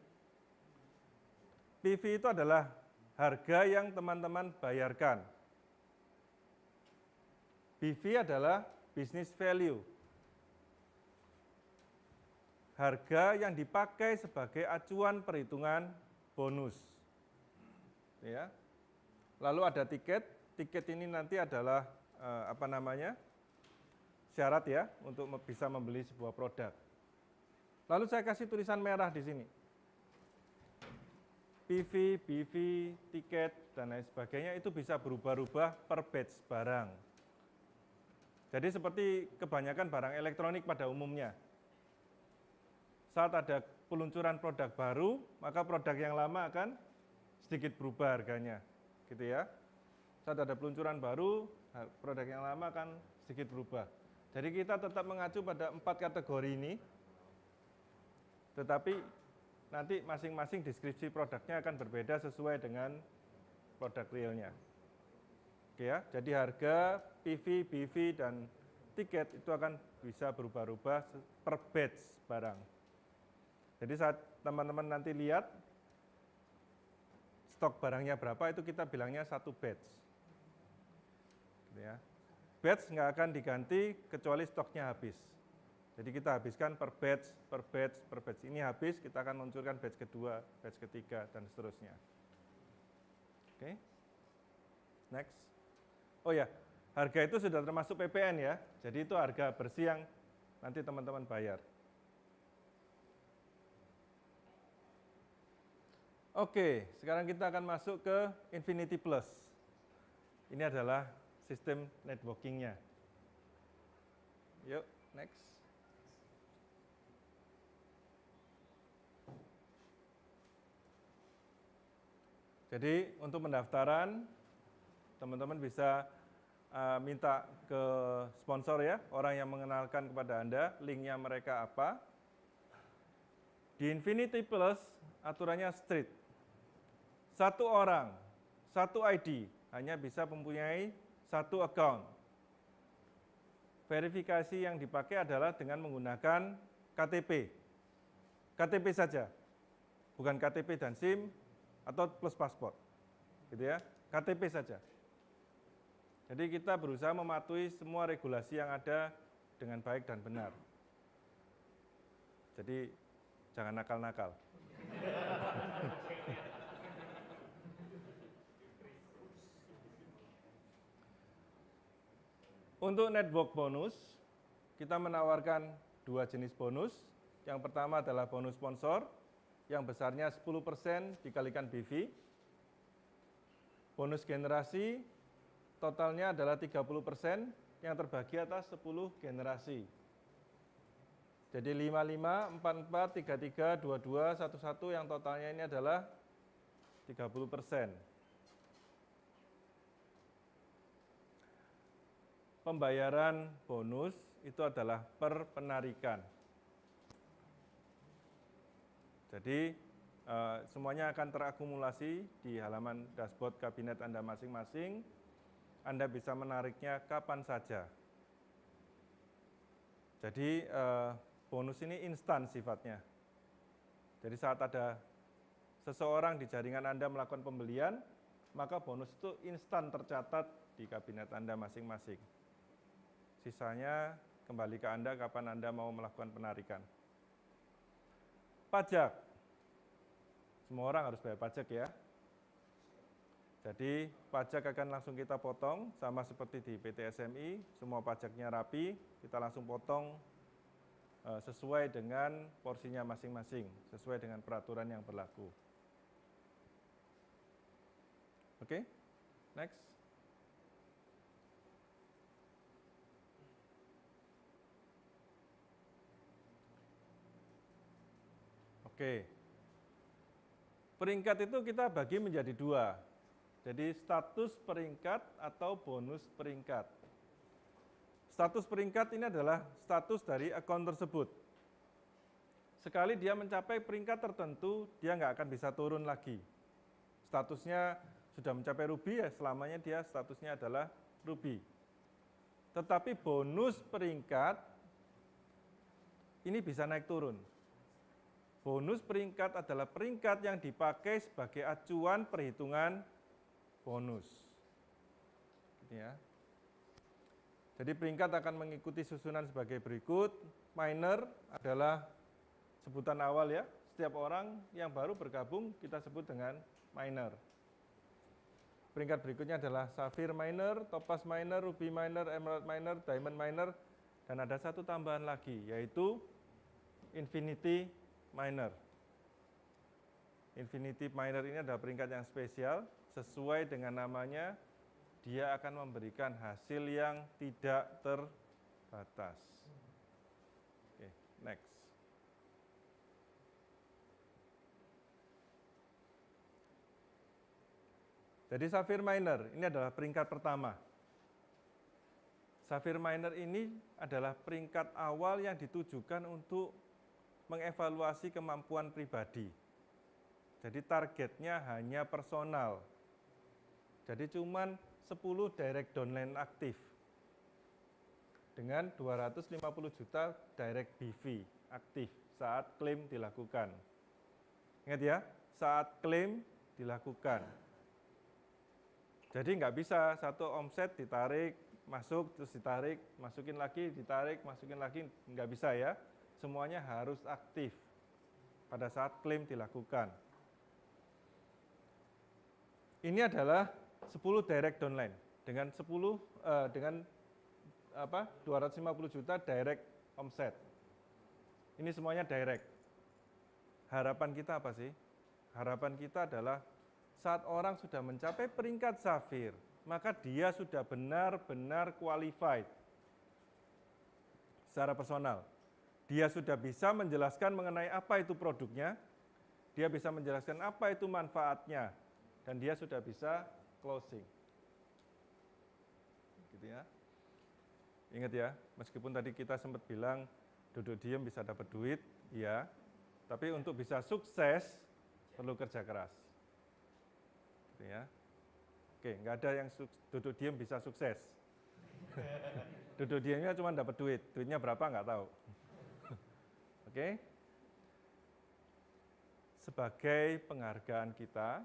PV itu adalah harga yang teman-teman bayarkan. BV adalah business value. Harga yang dipakai sebagai acuan perhitungan bonus. Ya. Lalu ada tiket. Tiket ini nanti adalah syarat ya untuk bisa membeli sebuah produk. Lalu saya kasih tulisan merah di sini. PV, BV, tiket dan lain sebagainya itu bisa berubah-ubah per batch barang. Jadi seperti kebanyakan barang elektronik pada umumnya. Saat ada peluncuran produk baru, maka produk yang lama akan sedikit berubah harganya, gitu ya. Saat ada peluncuran baru, produk yang lama akan sedikit berubah. Jadi kita tetap mengacu pada 4 kategori ini, tetapi nanti masing-masing deskripsi produknya akan berbeda sesuai dengan produk realnya. Oke ya, jadi harga, PV, BV, dan tiket itu akan bisa berubah-ubah per batch barang. Jadi saat teman-teman nanti lihat stok barangnya berapa, itu kita bilangnya 1 batch. Gitu ya. Batch nggak akan diganti kecuali stoknya habis. Jadi kita habiskan per batch, per batch, per batch. Ini habis, kita akan munculkan batch kedua, batch ketiga, dan seterusnya. Oke. Next. Oh ya, harga itu sudah termasuk PPN ya. Jadi itu harga bersih yang nanti teman-teman bayar. Oke, sekarang kita akan masuk ke Infinity Plus. Ini adalah sistem networking-nya. Yuk, next. Jadi untuk pendaftaran, teman-teman bisa minta ke sponsor ya, orang yang mengenalkan kepada Anda, linknya mereka apa. Di Infinity Plus, aturannya strict. Satu orang, satu ID, hanya bisa mempunyai satu account. Verifikasi yang dipakai adalah dengan menggunakan KTP. KTP saja, bukan KTP dan SIM, atau plus paspor, gitu ya, KTP saja. Jadi kita berusaha mematuhi semua regulasi yang ada dengan baik dan benar. Jadi jangan nakal-nakal. Untuk network bonus, kita menawarkan 2 jenis bonus. Yang pertama adalah bonus sponsor, yang besarnya 10% dikalikan BV. Bonus generasi, totalnya adalah 30% yang terbagi atas 10 generasi. Jadi 55, 44, 33, 22, 11 yang totalnya ini adalah 30%. Pembayaran bonus itu adalah per penarikan. Jadi semuanya akan terakumulasi di halaman dashboard kabinet Anda masing-masing. Anda bisa menariknya kapan saja. Jadi bonus ini instan sifatnya. Jadi saat ada seseorang di jaringan Anda melakukan pembelian, maka bonus itu instan tercatat di kabinet Anda masing-masing. Sisanya kembali ke Anda kapan Anda mau melakukan penarikan. Pajak. Semua orang harus bayar pajak ya. Jadi pajak akan langsung kita potong, sama seperti di PT SMI, semua pajaknya rapi, kita langsung potong sesuai dengan porsinya masing-masing, sesuai dengan peraturan yang berlaku. Oke, next. Oke, peringkat itu kita bagi menjadi 2. Jadi status peringkat atau bonus peringkat. Status peringkat ini adalah status dari akun tersebut. Sekali dia mencapai peringkat tertentu, dia nggak akan bisa turun lagi. Statusnya sudah mencapai ruby, ya selamanya dia statusnya adalah ruby. Tetapi bonus peringkat ini bisa naik turun. Bonus peringkat adalah peringkat yang dipakai sebagai acuan perhitungan bonus. Ya. Jadi peringkat akan mengikuti susunan sebagai berikut. Minor adalah sebutan awal ya. Setiap orang yang baru bergabung kita sebut dengan minor. Peringkat berikutnya adalah Sapphire minor, Topaz minor, Ruby minor, Emerald minor, Diamond minor, dan ada satu tambahan lagi yaitu Infinity minor. Infinity minor ini adalah peringkat yang spesial, sesuai dengan namanya, dia akan memberikan hasil yang tidak terbatas. Oke, next. Jadi Sapphire minor ini adalah peringkat pertama. Sapphire minor ini adalah peringkat awal yang ditujukan untuk mengevaluasi kemampuan pribadi. Jadi targetnya hanya personal. Jadi cuman 10 direct downline aktif dengan 250 juta direct BV aktif saat klaim dilakukan. Ingat ya, saat klaim dilakukan. Jadi nggak bisa satu omset ditarik masuk terus ditarik, masukin lagi, ditarik, masukin lagi, nggak bisa ya. Semuanya harus aktif pada saat klaim dilakukan. Ini adalah 10 direct downline dengan 250 juta direct omset. Ini semuanya direct. Harapan kita apa sih? Harapan kita adalah saat orang sudah mencapai peringkat Safir, maka dia sudah benar-benar qualified secara personal. Dia sudah bisa menjelaskan mengenai apa itu produknya, dia bisa menjelaskan apa itu manfaatnya, dan dia sudah bisa closing. Gitu ya. Ingat ya, meskipun tadi kita sempat bilang duduk diam bisa dapat duit, ya. Tapi untuk bisa sukses perlu kerja keras. Gitu ya. Oke, nggak ada yang duduk diam bisa sukses. Duduk diamnya cuma dapat duit, duitnya berapa nggak tahu. Oke. Sebagai penghargaan kita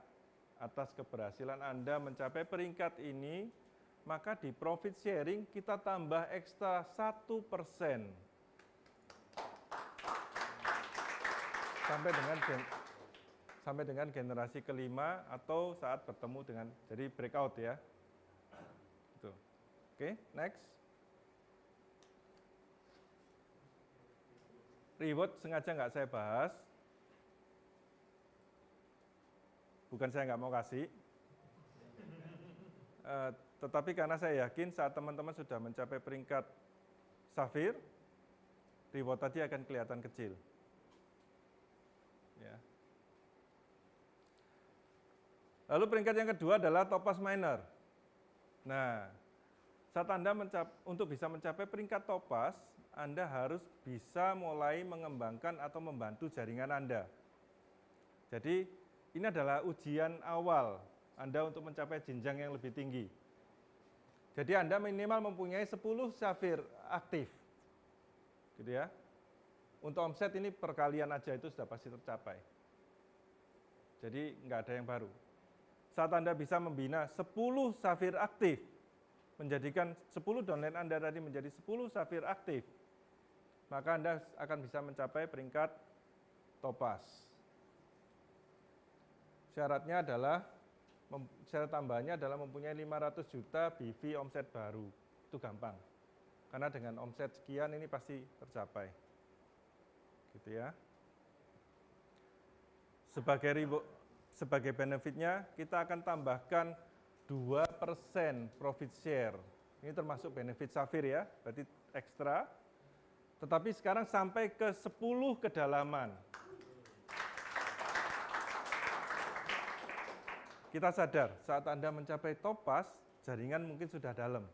atas keberhasilan Anda mencapai peringkat ini, maka di profit sharing kita tambah ekstra 1%. Sampai dengan generasi kelima atau saat bertemu dengan, jadi breakout ya. Gitu. Oke, next. Reward sengaja nggak saya bahas. Bukan saya nggak mau kasih. Tetapi karena saya yakin saat teman-teman sudah mencapai peringkat Safir, reward tadi akan kelihatan kecil. Ya. Lalu peringkat yang kedua adalah Topaz Miner. Nah, saat Anda untuk bisa mencapai peringkat Topaz, Anda harus bisa mulai mengembangkan atau membantu jaringan Anda. Jadi, ini adalah ujian awal Anda untuk mencapai jenjang yang lebih tinggi. Jadi Anda minimal mempunyai 10 Safir aktif. Gitu ya. Untuk omset ini perkalian aja itu sudah pasti tercapai. Jadi nggak ada yang baru. Saat Anda bisa membina 10 Safir aktif, menjadikan 10 downline Anda tadi menjadi 10 Safir aktif, maka Anda akan bisa mencapai peringkat Topaz. Syaratnya adalah, syarat tambahannya adalah mempunyai 500 juta BV omset baru. Itu gampang. Karena dengan omset sekian ini pasti tercapai. Gitu ya. Sebagai benefitnya, kita akan tambahkan 2% profit share. Ini termasuk benefit Safir ya, berarti ekstra. Tetapi sekarang sampai ke 10 kedalaman. Kita sadar, saat Anda mencapai Topaz, jaringan mungkin sudah dalam.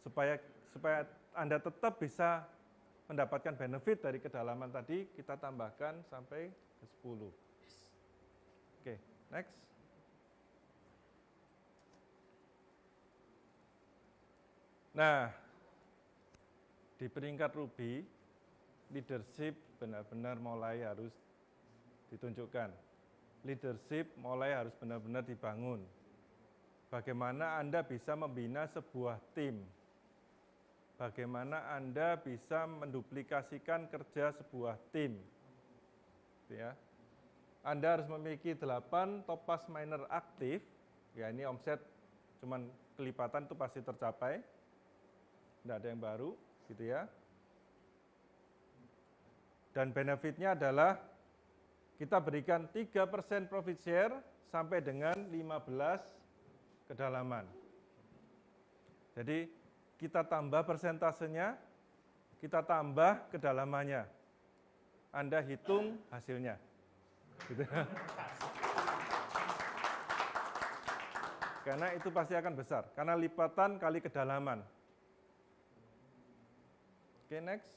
Supaya Anda tetap bisa mendapatkan benefit dari kedalaman tadi, kita tambahkan sampai ke 10. Oke, next. Nah, di peringkat Ruby, leadership benar-benar mulai harus ditunjukkan. Leadership mulai harus benar-benar dibangun. Bagaimana Anda bisa membina sebuah tim? Bagaimana Anda bisa menduplikasikan kerja sebuah tim? Ya. Anda harus memiliki 8 Topaz Miner aktif, ya ini omset cuman kelipatan itu pasti tercapai, tidak ada yang baru, gitu ya. Dan benefitnya adalah kita berikan 3% profit share sampai dengan 15 kedalaman. Jadi kita tambah persentasenya, kita tambah kedalamannya. Anda hitung hasilnya. Gitu. Karena itu pasti akan besar, karena lipatan kali kedalaman. Oke, next.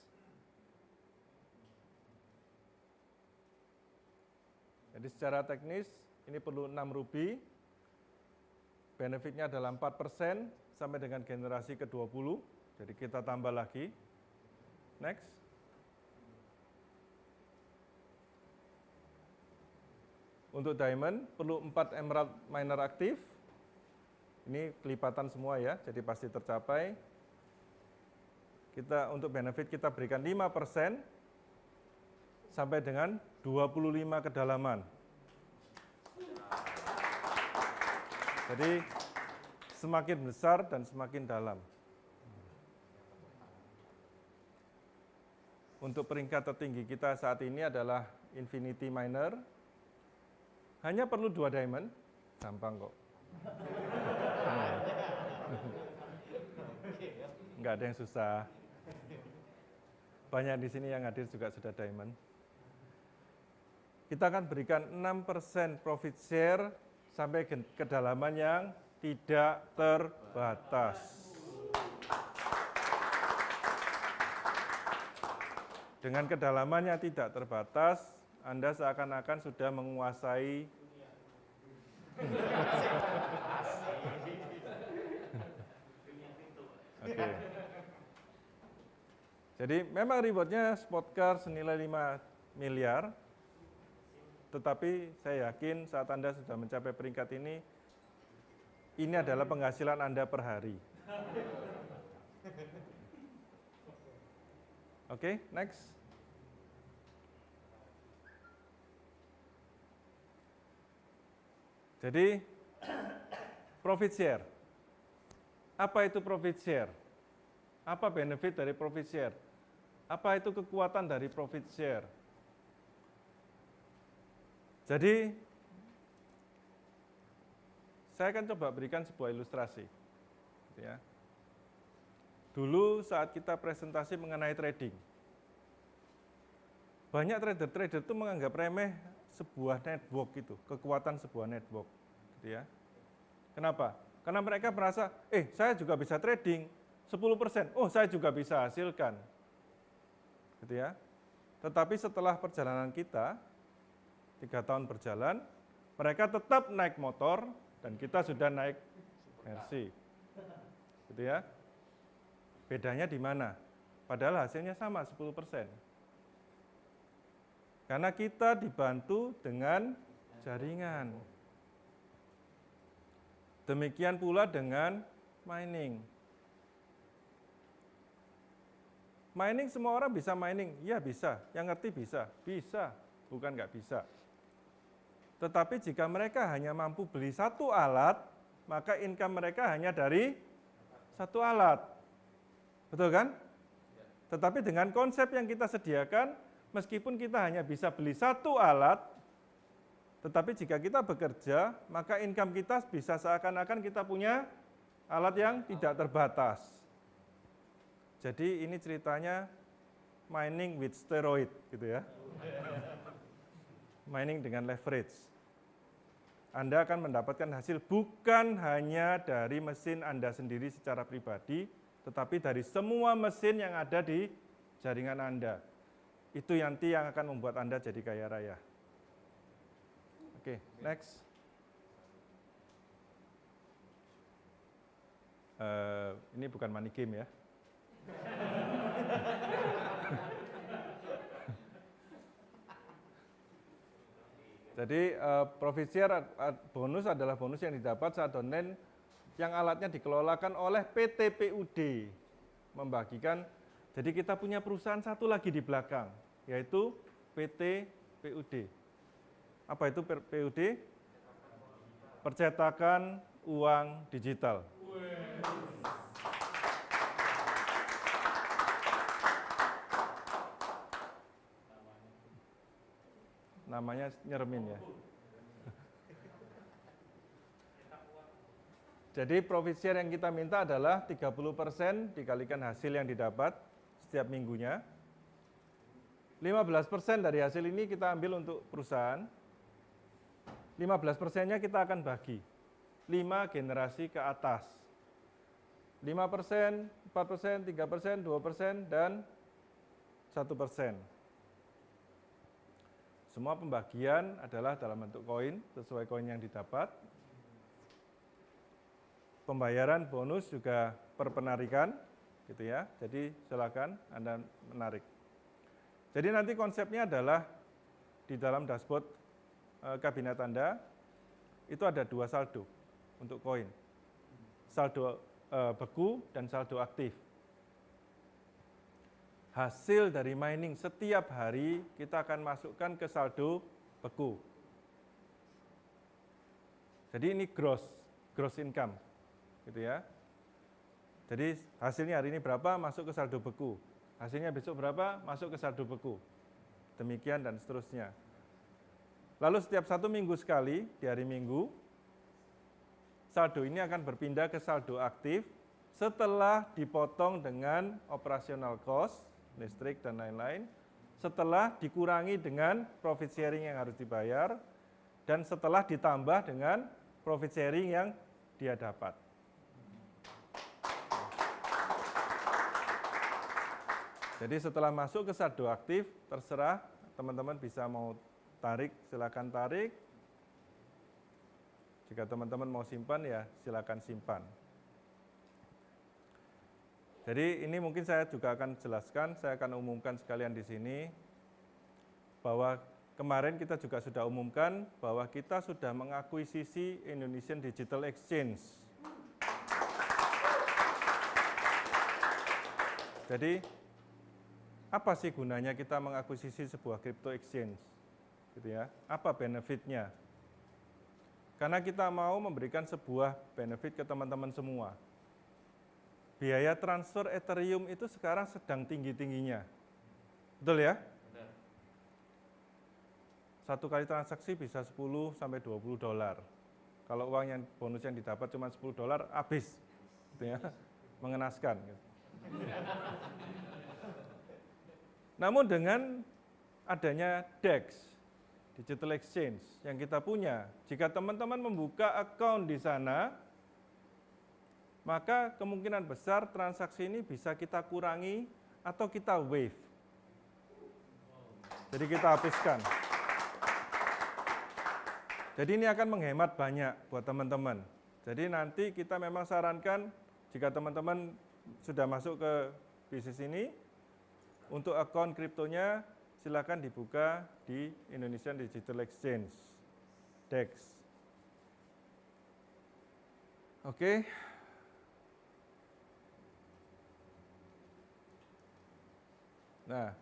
Jadi secara teknis, ini perlu 6 Ruby. Benefitnya adalah 4% sampai dengan generasi ke-20. Jadi kita tambah lagi. Next. Untuk Diamond, perlu 4 Emerald Miner aktif. Ini kelipatan semua ya, jadi pasti tercapai. Kita untuk benefit kita berikan 5% sampai dengan 25 kedalaman. Jadi semakin besar dan semakin dalam. Untuk peringkat tertinggi kita saat ini adalah Infinity Miner. Hanya perlu 2 diamond, gampang kok. Enggak ada yang susah. Banyak di sini yang hadir juga sudah diamond. Kita akan berikan 6% profit share sampai kedalaman yang tidak terbatas. Dengan kedalaman yang tidak terbatas, Anda seakan-akan sudah menguasai Oke. Jadi memang rewardnya spot car senilai 5 miliar, tetapi saya yakin saat Anda sudah mencapai peringkat ini adalah penghasilan Anda per hari. Oke, next. Jadi, profit share. Apa itu profit share? Apa benefit dari profit share? Apa itu kekuatan dari profit share? Jadi, saya akan coba berikan sebuah ilustrasi. Ya. Dulu saat kita presentasi mengenai trading, banyak trader-trader itu menganggap remeh sebuah network itu, kekuatan sebuah network. Gitu ya. Kenapa? Karena mereka merasa, saya juga bisa trading, 10%, saya juga bisa hasilkan. Gitu ya. Tetapi setelah perjalanan kita, 3 tahun berjalan, mereka tetap naik motor, dan kita sudah naik Mercy. Gitu ya. Bedanya di mana? Padahal hasilnya sama, 10%. Karena kita dibantu dengan jaringan. Demikian pula dengan mining. Mining semua orang bisa mining? Ya bisa, yang ngerti bisa. Bisa, bukan nggak bisa. Tetapi jika mereka hanya mampu beli 1 alat, maka income mereka hanya dari 1 alat. Betul kan? Tetapi dengan konsep yang kita sediakan, meskipun kita hanya bisa beli 1 alat, tetapi jika kita bekerja, maka income kita bisa seakan-akan kita punya alat yang tidak terbatas. Jadi ini ceritanya mining with steroid, gitu ya. Mining dengan leverage. Anda akan mendapatkan hasil bukan hanya dari mesin Anda sendiri secara pribadi, tetapi dari semua mesin yang ada di jaringan Anda. Itu nanti yang akan membuat Anda jadi kaya raya. Oke, next. Ini bukan money game ya. Jadi profit share bonus adalah bonus yang didapat saat donen yang alatnya dikelolakan oleh PT PUD. Membagikan, jadi kita punya perusahaan satu lagi di belakang, yaitu PT PUD. Apa itu PUD? Percetakan uang digital. Namanya nyeremin ya. Jadi profit share yang kita minta adalah 30% dikalikan hasil yang didapat setiap minggunya. 15% dari hasil ini kita ambil untuk perusahaan. 15%-nya kita akan bagi 5 generasi ke atas. 5%, 4%, 3%, 2%, dan 1%. Semua pembagian adalah dalam bentuk koin, sesuai koin yang didapat. Pembayaran bonus juga per penarikan, gitu ya. Jadi silakan Anda menarik. Jadi nanti konsepnya adalah di dalam dashboard kabinet Anda, itu ada 2 saldo untuk koin. saldo beku dan saldo aktif. Hasil dari mining setiap hari kita akan masukkan ke saldo beku. Jadi ini gross income, gitu ya. Jadi hasilnya hari ini berapa masuk ke saldo beku, hasilnya besok berapa masuk ke saldo beku, demikian dan seterusnya. Lalu setiap 1 minggu sekali di hari Minggu, saldo ini akan berpindah ke saldo aktif setelah dipotong dengan operational cost, listrik dan lain-lain, setelah dikurangi dengan profit sharing yang harus dibayar, dan setelah ditambah dengan profit sharing yang dia dapat. Jadi setelah masuk ke saldo aktif, terserah teman-teman bisa mau tarik, silakan tarik. Jika teman-teman mau simpan, ya silakan simpan. Jadi ini mungkin saya juga akan jelaskan, saya akan umumkan sekalian di sini, bahwa kemarin kita juga sudah umumkan bahwa kita sudah mengakuisisi Indonesian Digital Exchange. Jadi apa sih gunanya kita mengakuisisi sebuah crypto exchange? Gitu ya. Apa benefitnya? Karena kita mau memberikan sebuah benefit ke teman-teman semua. Biaya transfer Ethereum itu sekarang sedang tinggi-tingginya. Betul ya? Satu kali transaksi bisa 10 sampai 20 dolar. Kalau uang yang bonus yang didapat cuma 10 dolar, habis. Gitu ya. Mengenaskan. Gitu. Namun dengan adanya DEX, Digital Exchange, yang kita punya, jika teman-teman membuka account di sana, maka kemungkinan besar transaksi ini bisa kita kurangi atau kita waive. Jadi kita habiskan. Jadi ini akan menghemat banyak buat teman-teman. Jadi nanti kita memang sarankan, jika teman-teman sudah masuk ke bisnis ini, untuk akun kriptonya silakan dibuka di Indonesian Digital Exchange, DEX. Oke. Nah,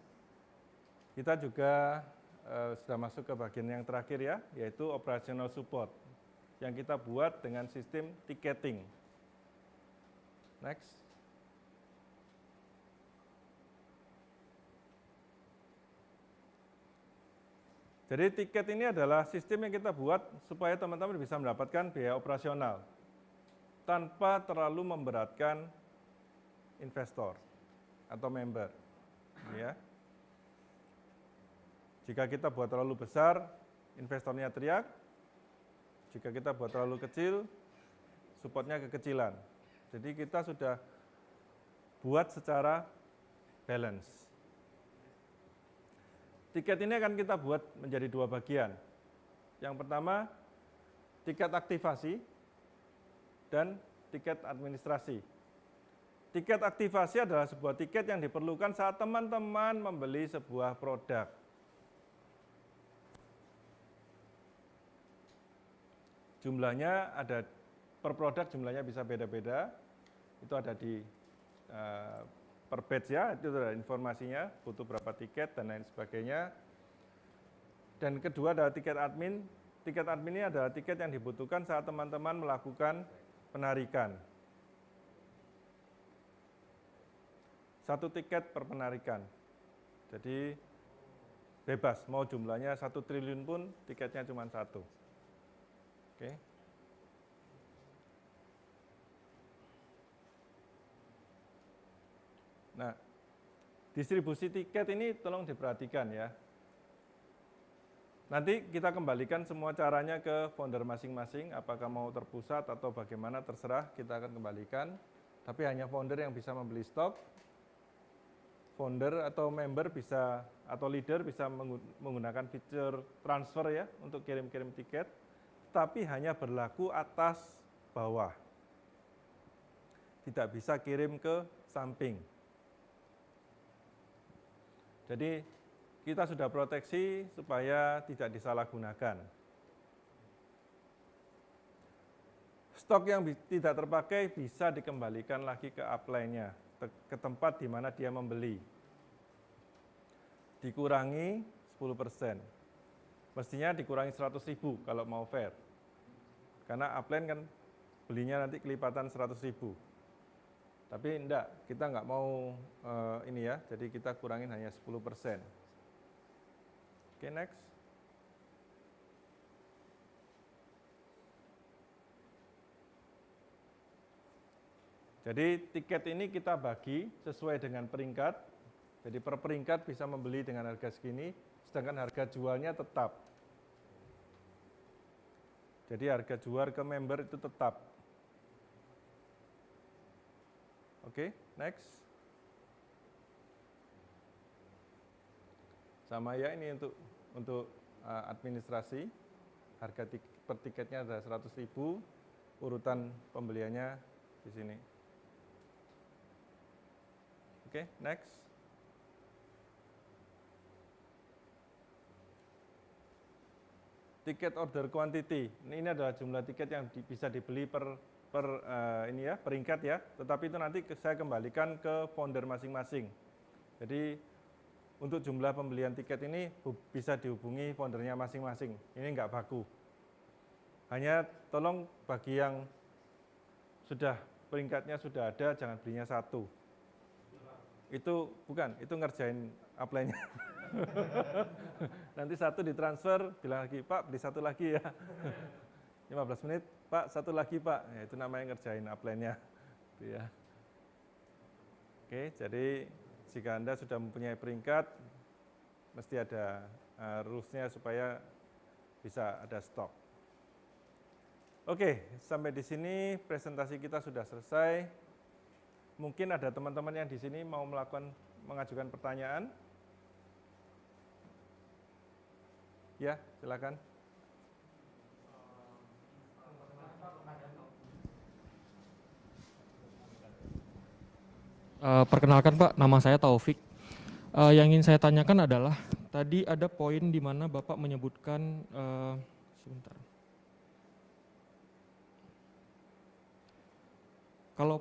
kita juga sudah masuk ke bagian yang terakhir ya, yaitu operational support, yang kita buat dengan sistem ticketing. Next. Jadi tiket ini adalah sistem yang kita buat supaya teman-teman bisa mendapatkan biaya operasional tanpa terlalu memberatkan investor atau member. Ya. Jika kita buat terlalu besar, investornya teriak. Jika kita buat terlalu kecil, supportnya kekecilan. Jadi kita sudah buat secara balance. Tiket ini akan kita buat menjadi 2 bagian. Yang pertama, tiket aktivasi dan tiket administrasi. Tiket aktivasi adalah sebuah tiket yang diperlukan saat teman-teman membeli sebuah produk. Jumlahnya ada, per produk jumlahnya bisa beda-beda. Itu ada di per batch ya, itu ada informasinya, butuh berapa tiket dan lain sebagainya. Dan kedua adalah tiket admin. Tiket admin ini adalah tiket yang dibutuhkan saat teman-teman melakukan penarikan. 1 tiket per penarikan. Jadi bebas, mau jumlahnya 1 triliun pun tiketnya cuma 1. Oke. Nah, distribusi tiket ini tolong diperhatikan ya. Nanti kita kembalikan semua caranya ke founder masing-masing, apakah mau terpusat atau bagaimana terserah, kita akan kembalikan. Tapi hanya founder yang bisa membeli stok, founder atau member bisa, atau leader bisa menggunakan fitur transfer ya, untuk kirim-kirim tiket, tapi hanya berlaku atas bawah. Tidak bisa kirim ke samping. Jadi kita sudah proteksi supaya tidak disalahgunakan. Stok yang tidak terpakai bisa dikembalikan lagi ke upline-nya, ke tempat di mana dia membeli. Dikurangi 10%. Mestinya dikurangi 100.000 kalau mau fair. Karena upline kan belinya nanti kelipatan 100.000. Tapi enggak, kita nggak mau ini ya, jadi kita kurangin hanya 10%. Oke, next. Jadi tiket ini kita bagi sesuai dengan peringkat. Jadi per peringkat bisa membeli dengan harga segini, sedangkan harga jualnya tetap. Jadi harga jual ke member itu tetap. Oke, next. Sama ya, ini untuk administrasi. Harga per tiketnya ada 100.000, urutan pembeliannya di sini. Oke, next. Tiket order quantity. Ini adalah jumlah tiket yang bisa dibeli per ini ya, peringkat ya. Tetapi itu nanti saya kembalikan ke founder masing-masing. Jadi untuk jumlah pembelian tiket ini bisa dihubungi foundernya masing-masing. Ini nggak baku. Hanya tolong bagi yang sudah peringkatnya sudah ada, jangan belinya satu. Itu bukan, itu ngerjain upline-nya. Nanti satu ditransfer, bilang lagi, Pak beli satu lagi ya. 15 menit, Pak satu lagi Pak. Ya, itu namanya ngerjain upline-nya. Gitu ya. Oke, jadi jika Anda sudah mempunyai peringkat, mesti ada rules-nya supaya bisa ada stok. Oke, sampai di sini presentasi kita sudah selesai. Mungkin ada teman-teman yang di sini mau mengajukan pertanyaan. Ya, silakan. Perkenalkan Pak, nama saya Taufik. Yang ingin saya tanyakan adalah, tadi ada poin di mana Bapak menyebutkan, sebentar. Kalau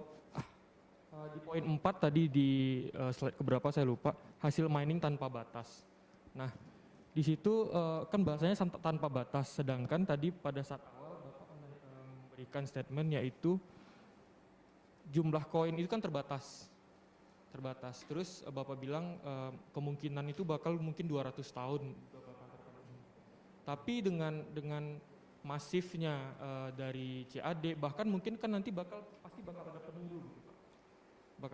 di poin 4 tadi di slide keberapa saya lupa, hasil mining tanpa batas. Nah, di situ kan bahasanya tanpa batas, sedangkan tadi pada saat awal Bapak memberikan statement yaitu jumlah koin itu kan terbatas. Terus Bapak bilang kemungkinan itu bakal mungkin 200 tahun. Tapi dengan masifnya dari CAD, bahkan mungkin kan nanti pasti bakal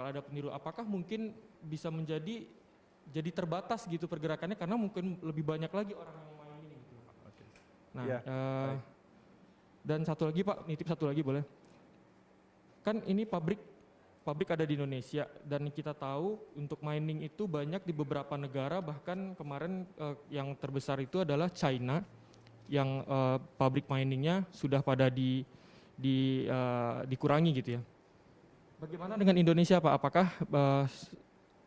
ada peniru. Apakah mungkin bisa menjadi terbatas gitu pergerakannya karena mungkin lebih banyak lagi orang yang mining gitu. Nah, ya, dan satu lagi Pak, nitip satu lagi boleh? Kan ini pabrik ada di Indonesia dan kita tahu untuk mining itu banyak di beberapa negara, bahkan kemarin yang terbesar itu adalah China yang pabrik miningnya sudah pada dikurangi gitu ya. Bagaimana dengan Indonesia Pak? Apakah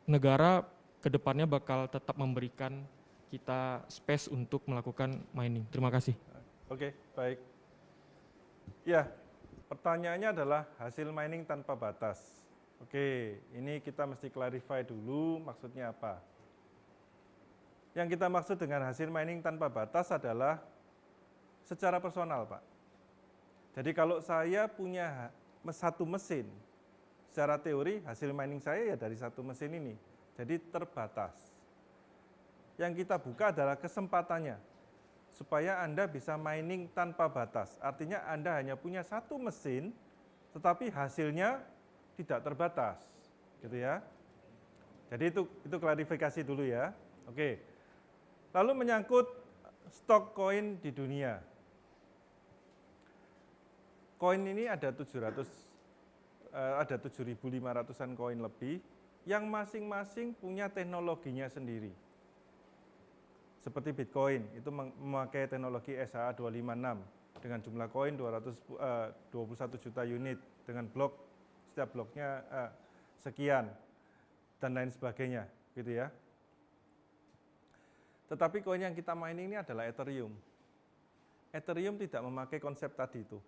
negara kedepannya bakal tetap memberikan kita space untuk melakukan mining? Terima kasih. Oke, baik. Ya, pertanyaannya adalah hasil mining tanpa batas. Oke, ini kita mesti clarify dulu maksudnya apa. Yang kita maksud dengan hasil mining tanpa batas adalah secara personal, Pak. Jadi kalau saya punya satu mesin, secara teori hasil mining saya ya dari satu mesin ini, jadi terbatas. Yang kita buka adalah kesempatannya, supaya Anda bisa mining tanpa batas. Artinya Anda hanya punya satu mesin, tetapi hasilnya tidak terbatas, gitu ya. Jadi itu klarifikasi dulu ya. Oke. Lalu menyangkut stok koin di dunia. Koin ini ada 7.500-an koin lebih yang masing-masing punya teknologinya sendiri. Seperti Bitcoin, itu memakai teknologi SHA-256 dengan jumlah koin 21 juta unit dengan blok, setiap bloknya sekian dan lain sebagainya, gitu ya. Tetapi koin yang kita mining ini adalah Ethereum. Ethereum tidak memakai konsep tadi itu.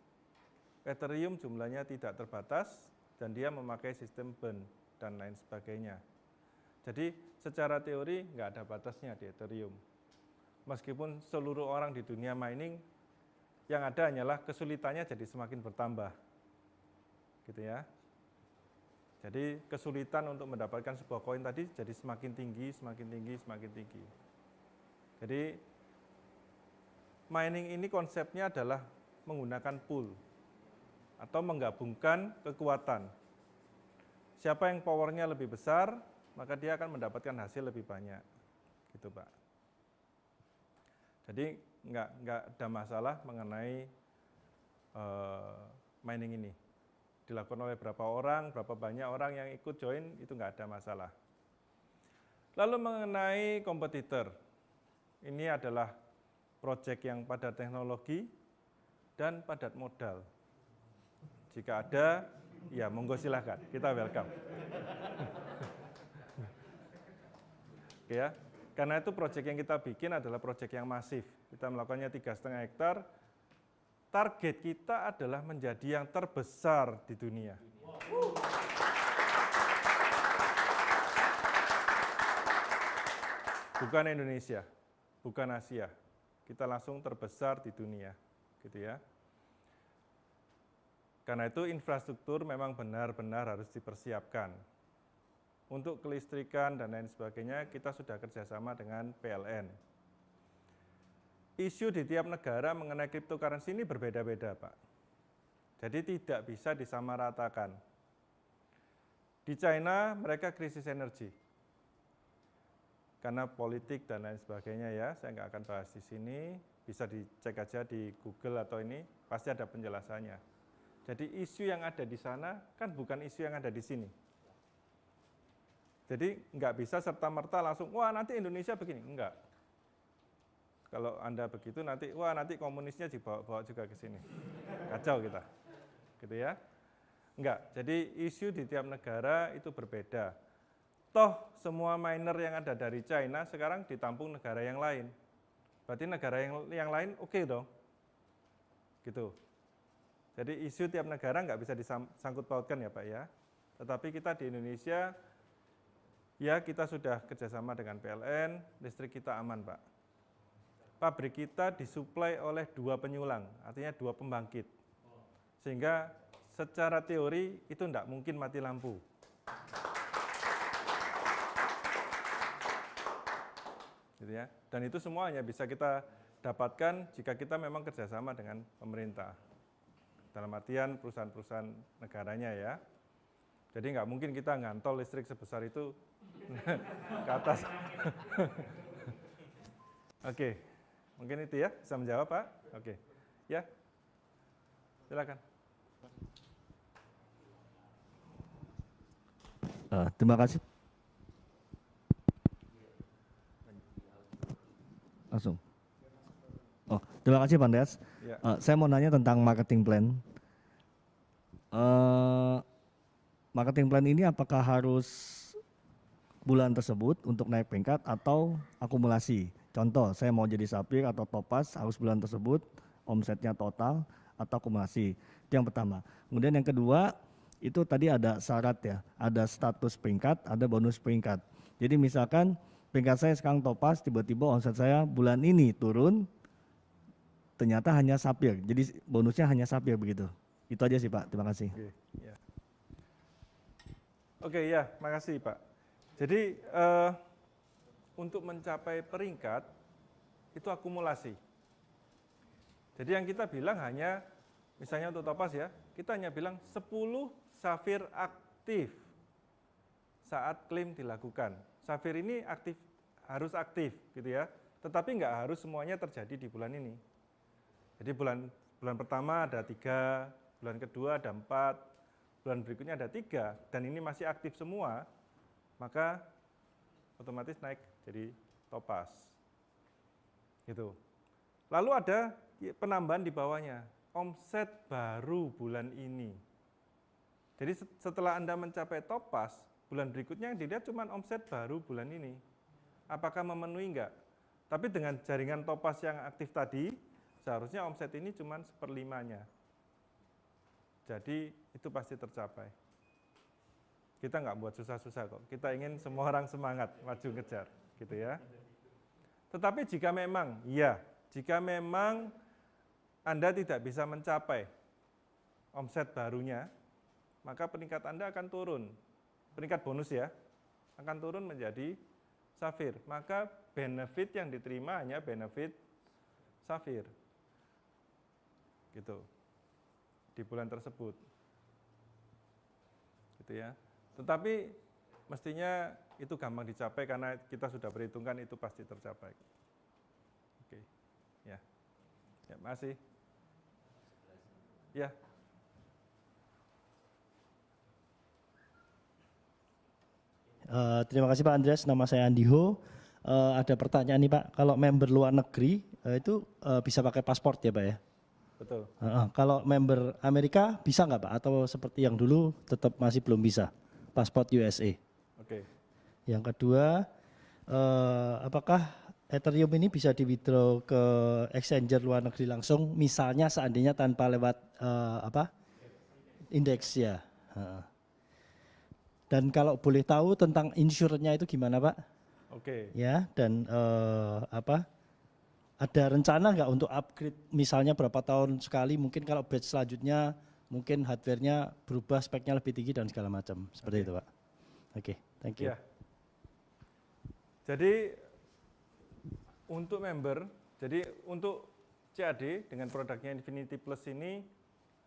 Ethereum jumlahnya tidak terbatas dan dia memakai sistem burn dan lain sebagainya. Jadi secara teori nggak ada batasnya di Ethereum. Meskipun seluruh orang di dunia mining, yang ada hanyalah kesulitannya jadi semakin bertambah. Gitu ya. Jadi kesulitan untuk mendapatkan sebuah koin tadi jadi semakin tinggi, semakin tinggi, semakin tinggi. Jadi mining ini konsepnya adalah menggunakan pool atau menggabungkan kekuatan. Siapa yang powernya lebih besar, maka dia akan mendapatkan hasil lebih banyak. Gitu, Pak. Jadi nggak ada masalah mengenai mining ini. Dilakukan oleh berapa orang, berapa banyak orang yang ikut join, itu nggak ada masalah. Lalu mengenai kompetitor, ini adalah proyek yang padat teknologi dan padat modal. Jika ada, ya monggo silahkan, kita welcome. Oke ya, karena itu proyek yang kita bikin adalah proyek yang masif. Kita melakukannya 3,5 hektar. Target kita adalah menjadi yang terbesar di dunia. Bukan Indonesia, bukan Asia. Kita langsung terbesar di dunia, gitu ya. Karena itu infrastruktur memang benar-benar harus dipersiapkan. Untuk kelistrikan dan lain sebagainya, kita sudah kerjasama dengan PLN. Isu di tiap negara mengenai cryptocurrency ini berbeda-beda, Pak. Jadi tidak bisa disamaratakan. Di China, mereka krisis energi. Karena politik dan lain sebagainya ya, saya nggak akan bahas di sini. Bisa dicek aja di Google atau ini, pasti ada penjelasannya. Jadi isu yang ada di sana kan bukan isu yang ada di sini. Jadi nggak bisa serta-merta langsung, wah nanti Indonesia begini, enggak. Kalau Anda begitu nanti, wah nanti komunisnya dibawa juga ke sini. Kacau kita, gitu ya. Enggak, jadi isu di tiap negara itu berbeda. Toh semua miner yang ada dari China sekarang ditampung negara yang lain. Berarti negara yang lain oke dong. Gitu. Jadi isu tiap negara nggak bisa disangkut pautkan ya Pak ya. Tetapi kita di Indonesia, ya kita sudah kerjasama dengan PLN, listrik kita aman Pak. Pabrik kita disuplai oleh 2 penyulang, artinya 2 pembangkit. Sehingga secara teori itu tidak mungkin mati lampu. Gitu ya. Dan itu semua hanya bisa kita dapatkan jika kita memang kerjasama dengan pemerintah. Dalam artian perusahaan-perusahaan negaranya ya. Jadi nggak mungkin kita ngantol listrik sebesar itu ke atas. Oke. Mungkin itu ya, bisa menjawab Pak? Oke. Ya, silakan. Terima kasih. Langsung. Oh, terima kasih Pak Andreas. Ya. Saya mau nanya tentang marketing plan. Marketing plan ini apakah harus bulan tersebut untuk naik peringkat atau akumulasi? Contoh, saya mau jadi sapir atau topaz harus bulan tersebut, omsetnya total atau akumulasi. Itu yang pertama. Kemudian yang kedua, itu tadi ada syarat ya, ada status peringkat, ada bonus peringkat. Jadi misalkan peringkat saya sekarang topaz, tiba-tiba omset saya bulan ini turun, ternyata hanya sapir, jadi bonusnya hanya sapir begitu. Itu aja sih Pak, terima kasih. Oke, ya, makasih Pak. Jadi untuk mencapai peringkat itu akumulasi. Jadi yang kita bilang hanya, misalnya untuk topaz ya, kita hanya bilang 10 safir aktif saat klaim dilakukan. Safir ini harus aktif gitu ya, tetapi nggak harus semuanya terjadi di bulan ini. Jadi bulan pertama ada 3, bulan kedua ada 4, bulan berikutnya ada 3, dan ini masih aktif semua, maka otomatis naik jadi topaz. Gitu. Lalu ada penambahan di bawahnya, omset baru bulan ini. Jadi setelah Anda mencapai topaz, bulan berikutnya yang dilihat cuma omset baru bulan ini. Apakah memenuhi enggak? Tapi dengan jaringan topaz yang aktif tadi, seharusnya omset ini cuma 1/5-nya. Jadi itu pasti tercapai. Kita nggak buat susah-susah kok. Kita ingin semua orang semangat, maju ngejar, gitu ya. Tetapi jika memang Anda tidak bisa mencapai omset barunya, maka peringkat Anda akan turun. Peringkat bonus ya, akan turun menjadi Safir. Maka benefit yang diterima hanya benefit Safir. Gitu. Di bulan tersebut. Gitu ya. Tetapi mestinya itu gampang dicapai karena kita sudah perhitungkan itu pasti tercapai. Oke. Ya. Ya, makasih. Ya. Terima kasih Pak Andreas, nama saya Andiho. Ada pertanyaan nih Pak, kalau member luar negeri itu bisa pakai paspor ya Pak ya? Betul. Kalau member Amerika bisa nggak Pak? Atau seperti yang dulu tetap masih belum bisa, paspor USA? Oke. Yang kedua, apakah Ethereum ini bisa di-withdraw ke exchanger luar negeri langsung, misalnya seandainya tanpa lewat indeks ya? Dan kalau boleh tahu tentang insurance-nya itu gimana Pak? Oke. Ya, dan ada rencana nggak untuk upgrade misalnya berapa tahun sekali, mungkin kalau batch selanjutnya mungkin hardware-nya berubah, speknya lebih tinggi dan segala macam, seperti itu Pak. Oke, thank you. Ya. Jadi untuk member, jadi untuk CAD dengan produknya Infinity Plus ini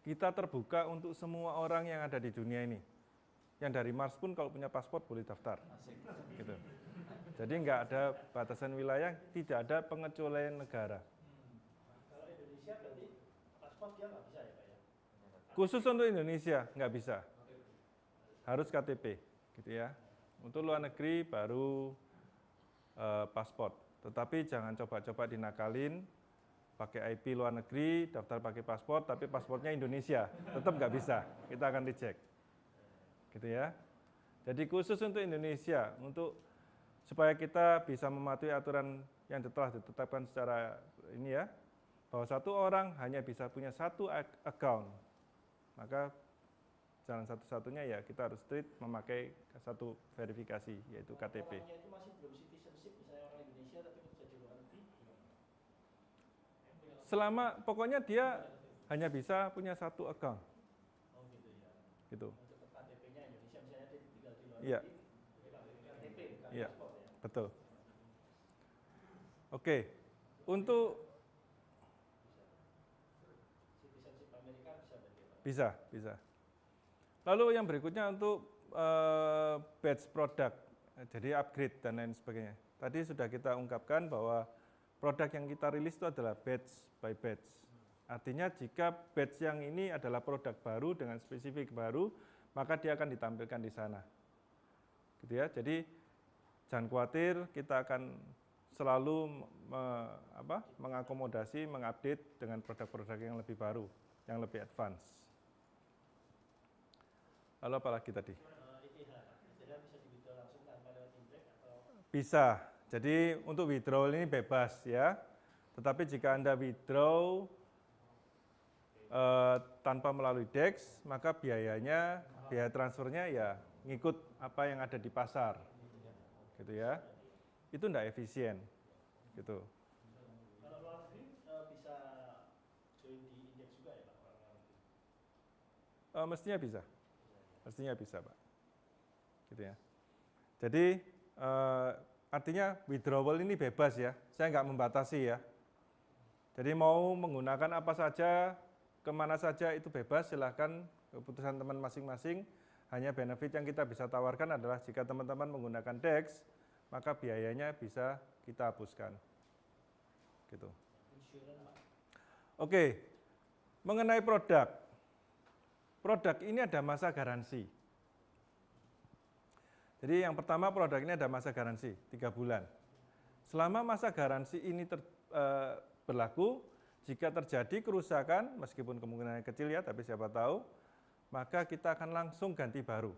kita terbuka untuk semua orang yang ada di dunia ini. Yang dari Mars pun kalau punya paspor boleh daftar. Gitu. Jadi nggak ada batasan wilayah, tidak ada pengecualian negara. Kalau Indonesia berarti paspor dia nggak bisa ya Pak ya? Khusus untuk Indonesia nggak bisa, harus KTP, gitu ya. Untuk luar negeri baru paspor. Tetapi jangan coba-coba dinakalin, pakai IP luar negeri, daftar pakai paspor, tapi paspornya Indonesia, tetap nggak bisa. Kita akan reject, gitu ya. Jadi khusus untuk Indonesia, supaya kita bisa mematuhi aturan yang telah ditetapkan secara ini ya, bahwa satu orang hanya bisa punya satu account, maka jalan satu-satunya ya kita harus memakai satu verifikasi, yaitu KTP. Itu masih belum citizenship, misalnya orang Indonesia tapi kerja di luar negeri. Selama pokoknya dia hanya bisa punya satu account. Oh gitu ya. Gitu. Untuk KTP-nya Indonesia misalnya dia tinggal di luar Iya. negeri, KTP bukan Iya. paspor ya. Betul. Oke. Untuk Citizenship Amerika bisa berarti Pak? bisa. Lalu yang berikutnya untuk batch produk, jadi upgrade dan lain sebagainya. Tadi sudah kita ungkapkan bahwa produk yang kita rilis itu adalah batch by batch. Artinya jika batch yang ini adalah produk baru dengan spesifik baru, maka dia akan ditampilkan di sana. Gitu ya. Jadi jangan khawatir, kita akan selalu mengakomodasi, mengupdate dengan produk-produk yang lebih baru, yang lebih advance. Lalu apa lagi tadi? Bisa di-withdraw langsung tanpa lewat indeks atau? Bisa. Jadi untuk withdrawal ini bebas ya. Tetapi jika Anda withdraw tanpa melalui DEX, maka biaya transfernya ya ngikut apa yang ada di pasar. Gitu ya. Itu enggak efisien. Gitu. Kalau luar negeri bisa join di indeks juga ya Pak? Mestinya bisa. Mestinya bisa, Pak. Gitu ya. Jadi artinya withdrawal ini bebas ya. Saya nggak membatasi ya. Jadi mau menggunakan apa saja, kemana saja itu bebas, silahkan, keputusan teman masing-masing. Hanya benefit yang kita bisa tawarkan adalah jika teman-teman menggunakan DEX, maka biayanya bisa kita hapuskan. Gitu. Oke, mengenai produk. Produk ini ada masa garansi. Jadi yang pertama produk ini ada masa garansi, 3 bulan. Selama masa garansi ini berlaku, jika terjadi kerusakan, meskipun kemungkinannya kecil ya, tapi siapa tahu, maka kita akan langsung ganti baru.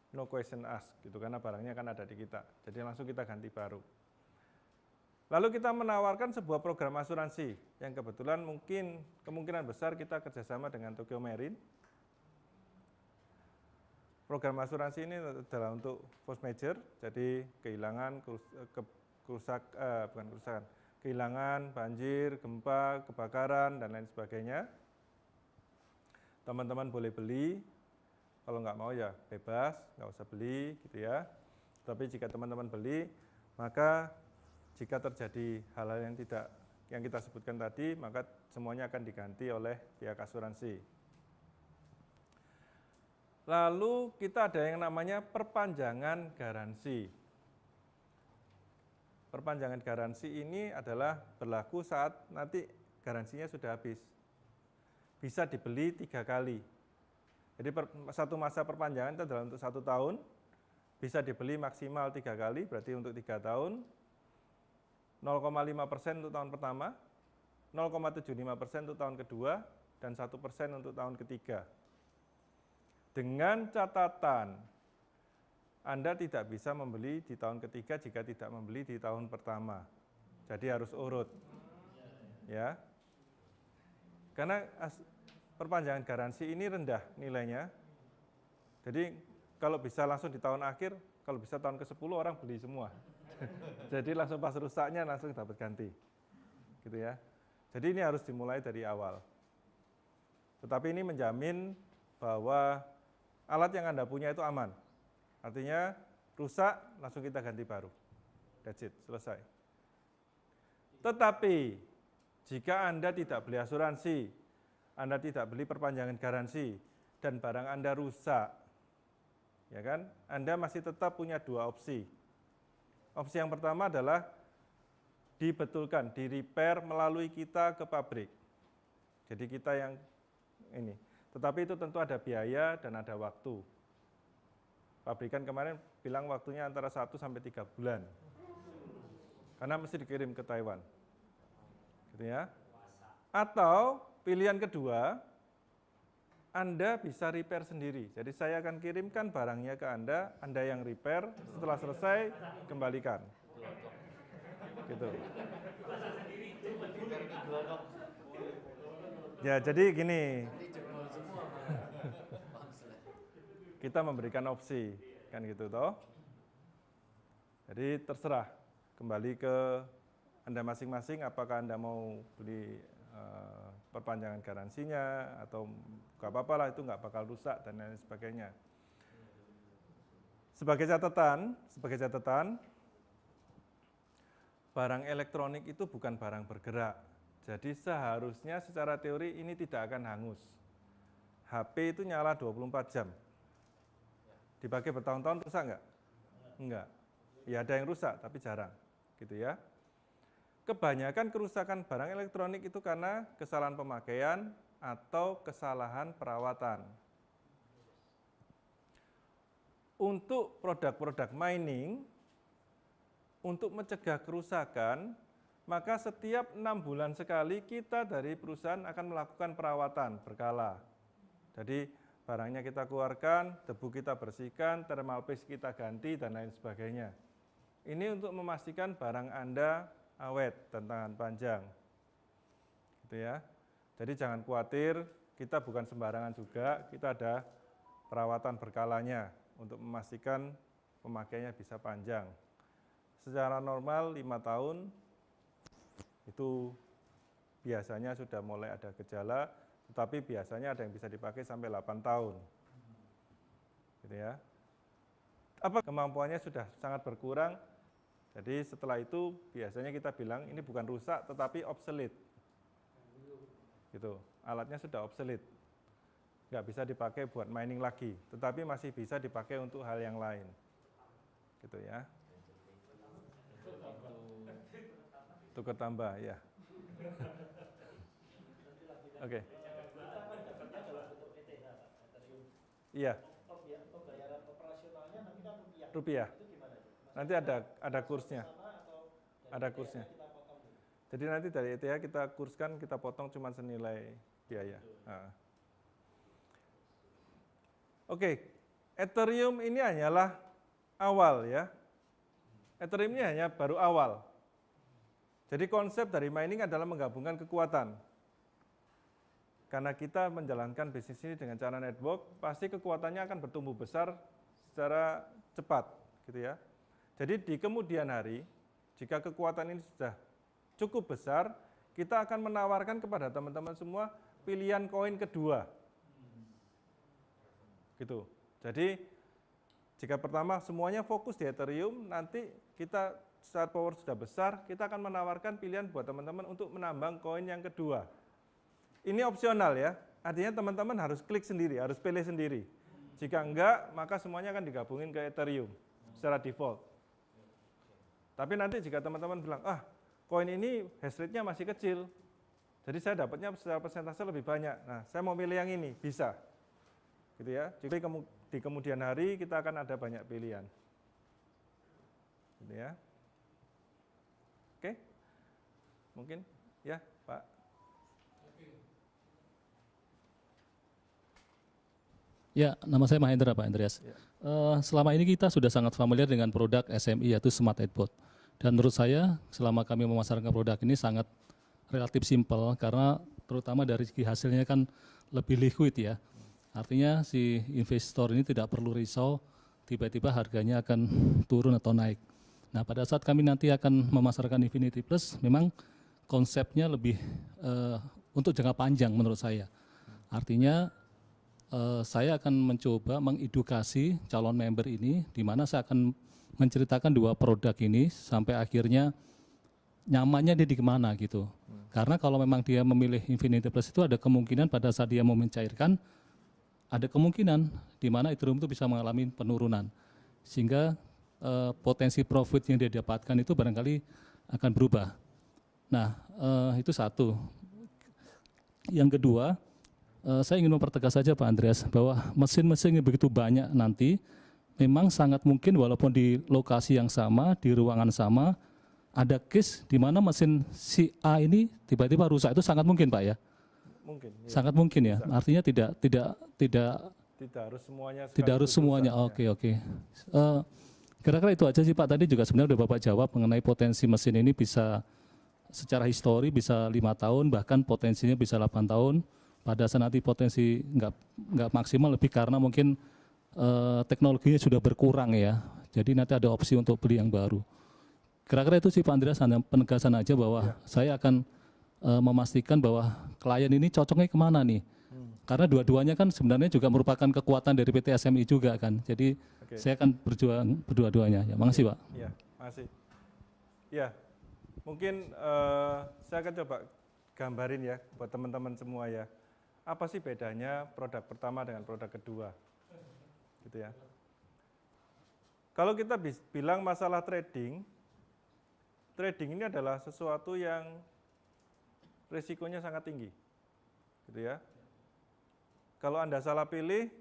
No question asked, gitu, karena barangnya kan ada di kita. Jadi langsung kita ganti baru. Lalu kita menawarkan sebuah program asuransi yang kebetulan mungkin kemungkinan besar kita kerjasama dengan Tokyo Marine. Program asuransi ini adalah untuk force major, jadi kehilangan, kehilangan, banjir, gempa, kebakaran, dan lain sebagainya. Teman-teman boleh beli, kalau nggak mau ya bebas, nggak usah beli gitu ya. Tapi jika teman-teman beli, maka jika terjadi hal-hal yang kita sebutkan tadi, maka semuanya akan diganti oleh pihak asuransi. Lalu kita ada yang namanya perpanjangan garansi. Perpanjangan garansi ini adalah berlaku saat nanti garansinya sudah habis. Bisa dibeli 3 kali. Jadi satu masa perpanjangan itu adalah untuk 1 tahun, bisa dibeli maksimal 3 kali, berarti untuk 3 tahun, 0,5% untuk tahun pertama, 0,75% untuk tahun kedua, dan 1% untuk tahun ketiga. Dengan catatan, Anda tidak bisa membeli di tahun ketiga jika tidak membeli di tahun pertama. Jadi harus urut. Ya. Karena perpanjangan garansi ini rendah nilainya. Jadi kalau bisa langsung di tahun akhir, kalau bisa tahun ke-10 orang beli semua. Jadi langsung pas rusaknya langsung dapat ganti. Gitu ya. Jadi ini harus dimulai dari awal. Tetapi ini menjamin bahwa alat yang Anda punya itu aman. Artinya rusak langsung kita ganti baru. That's it, selesai. Tetapi jika Anda tidak beli asuransi, Anda tidak beli perpanjangan garansi, dan barang Anda rusak, ya kan? Anda masih tetap punya 2 opsi. Opsi yang pertama adalah dibetulkan, di-repair melalui kita ke pabrik. Jadi kita yang ini. Tetapi itu tentu ada biaya dan ada waktu. Pabrikan kemarin bilang waktunya antara 1 sampai 3 bulan. Karena mesti dikirim ke Taiwan. Gitu ya. Atau pilihan kedua, Anda bisa repair sendiri. Jadi saya akan kirimkan barangnya ke Anda yang repair, setelah selesai kembalikan. Gitu. Ya, jadi gini. Kita memberikan opsi, kan gitu toh. Jadi terserah, kembali ke Anda masing-masing apakah Anda mau beli perpanjangan garansinya atau nggak apa-apa lah, itu nggak bakal rusak dan lain sebagainya. Sebagai catatan, barang elektronik itu bukan barang bergerak. Jadi seharusnya secara teori ini tidak akan hangus. HP itu nyala 24 jam. Dipakai bertahun-tahun rusak nggak? Enggak. Ya ada yang rusak tapi jarang, gitu ya. Kebanyakan kerusakan barang elektronik itu karena kesalahan pemakaian atau kesalahan perawatan. Untuk produk-produk mining, untuk mencegah kerusakan, maka setiap 6 bulan sekali kita dari perusahaan akan melakukan perawatan berkala. Jadi barangnya kita keluarkan, debu kita bersihkan, thermal paste kita ganti, dan lain sebagainya. Ini untuk memastikan barang Anda awet dan tahan panjang. Gitu ya. Jadi jangan khawatir, kita bukan sembarangan juga, kita ada perawatan berkalanya untuk memastikan pemakaiannya bisa panjang. Secara normal 5 tahun itu biasanya sudah mulai ada gejala, tetapi biasanya ada yang bisa dipakai sampai 8 tahun. Gitu ya. Apa kemampuannya sudah sangat berkurang, jadi setelah itu biasanya kita bilang ini bukan rusak tetapi obsolete. Gitu. Alatnya sudah obsolete. Nggak bisa dipakai buat mining lagi, tetapi masih bisa dipakai untuk hal yang lain. Gitu ya. Tukar tambah, ya. Oke. Iya. Rupiah. Nanti ada kursnya. Ada kursnya. Jadi nanti dari ETH kita kurskan, kita potong cuma senilai biaya. Oke, Ethereum ini hanyalah awal ya. Ethereum ini hanya baru awal. Jadi konsep dari mining adalah menggabungkan kekuatan. Karena kita menjalankan bisnis ini dengan cara network, pasti kekuatannya akan bertumbuh besar secara cepat, gitu ya. Jadi di kemudian hari, jika kekuatan ini sudah cukup besar, kita akan menawarkan kepada teman-teman semua pilihan koin kedua. Gitu. Jadi jika pertama semuanya fokus di Ethereum, nanti kita saat power sudah besar, kita akan menawarkan pilihan buat teman-teman untuk menambang koin yang kedua. Ini opsional ya, artinya teman-teman harus klik sendiri, harus pilih sendiri. Jika enggak, maka semuanya akan digabungin ke Ethereum secara default. Tapi nanti jika teman-teman bilang, koin ini hash rate-nya masih kecil, jadi saya dapatnya secara persentase lebih banyak. Nah, saya mau pilih yang ini, bisa. Gitu ya. Jadi di kemudian hari kita akan ada banyak pilihan. Gitu ya. Oke? Mungkin ya, Pak. Ya, nama saya Mahendra, Pak Andreas. Ya. Selama ini kita sudah sangat familiar dengan produk SMI yaitu Smart Edbot. Dan menurut saya selama kami memasarkan produk ini sangat relatif simpel karena terutama dari segi hasilnya kan lebih liquid ya. Artinya si investor ini tidak perlu risau tiba-tiba harganya akan turun atau naik. Nah, pada saat kami nanti akan memasarkan Infinity Plus memang konsepnya lebih untuk jangka panjang menurut saya. Artinya saya akan mencoba mengedukasi calon member ini di mana saya akan menceritakan dua produk ini sampai akhirnya nyamannya dia di kemana gitu. Karena kalau memang dia memilih Infinity Plus itu ada kemungkinan pada saat dia mau mencairkan, ada kemungkinan di mana Ethereum itu bisa mengalami penurunan. Sehingga potensi profit yang dia dapatkan itu barangkali akan berubah. Nah, itu satu. Yang kedua, saya ingin mempertegas saja Pak Andreas bahwa mesin-mesin yang begitu banyak nanti memang sangat mungkin walaupun di lokasi yang sama, di ruangan sama, ada case di mana mesin si A ini tiba-tiba rusak, itu sangat mungkin Pak ya? Mungkin. Ya. Sangat mungkin ya, bisa. Artinya tidak harus semuanya. Tidak harus semuanya, oke. Kira-kira itu aja sih Pak, tadi juga sebenarnya udah Bapak jawab mengenai potensi mesin ini bisa secara histori bisa 5 tahun, bahkan potensinya bisa 8 tahun, pada saat nanti potensi nggak maksimal lebih karena mungkin teknologinya sudah berkurang ya, jadi nanti ada opsi untuk beli yang baru. Kira-kira itu sih Pak Andreas, hanya penegasan aja bahwa saya akan memastikan bahwa klien ini cocoknya kemana nih, karena dua-duanya kan sebenarnya juga merupakan kekuatan dari PT SMI juga kan, jadi saya akan berjuang berdua-duanya. Ya, makasih Pak. Ya, makasih. Ya, mungkin saya akan coba gambarin ya buat teman-teman semua ya, apa sih bedanya produk pertama dengan produk kedua. Gitu ya. Kalau kita bilang masalah trading ini adalah sesuatu yang risikonya sangat tinggi, gitu ya. Kalau Anda salah pilih,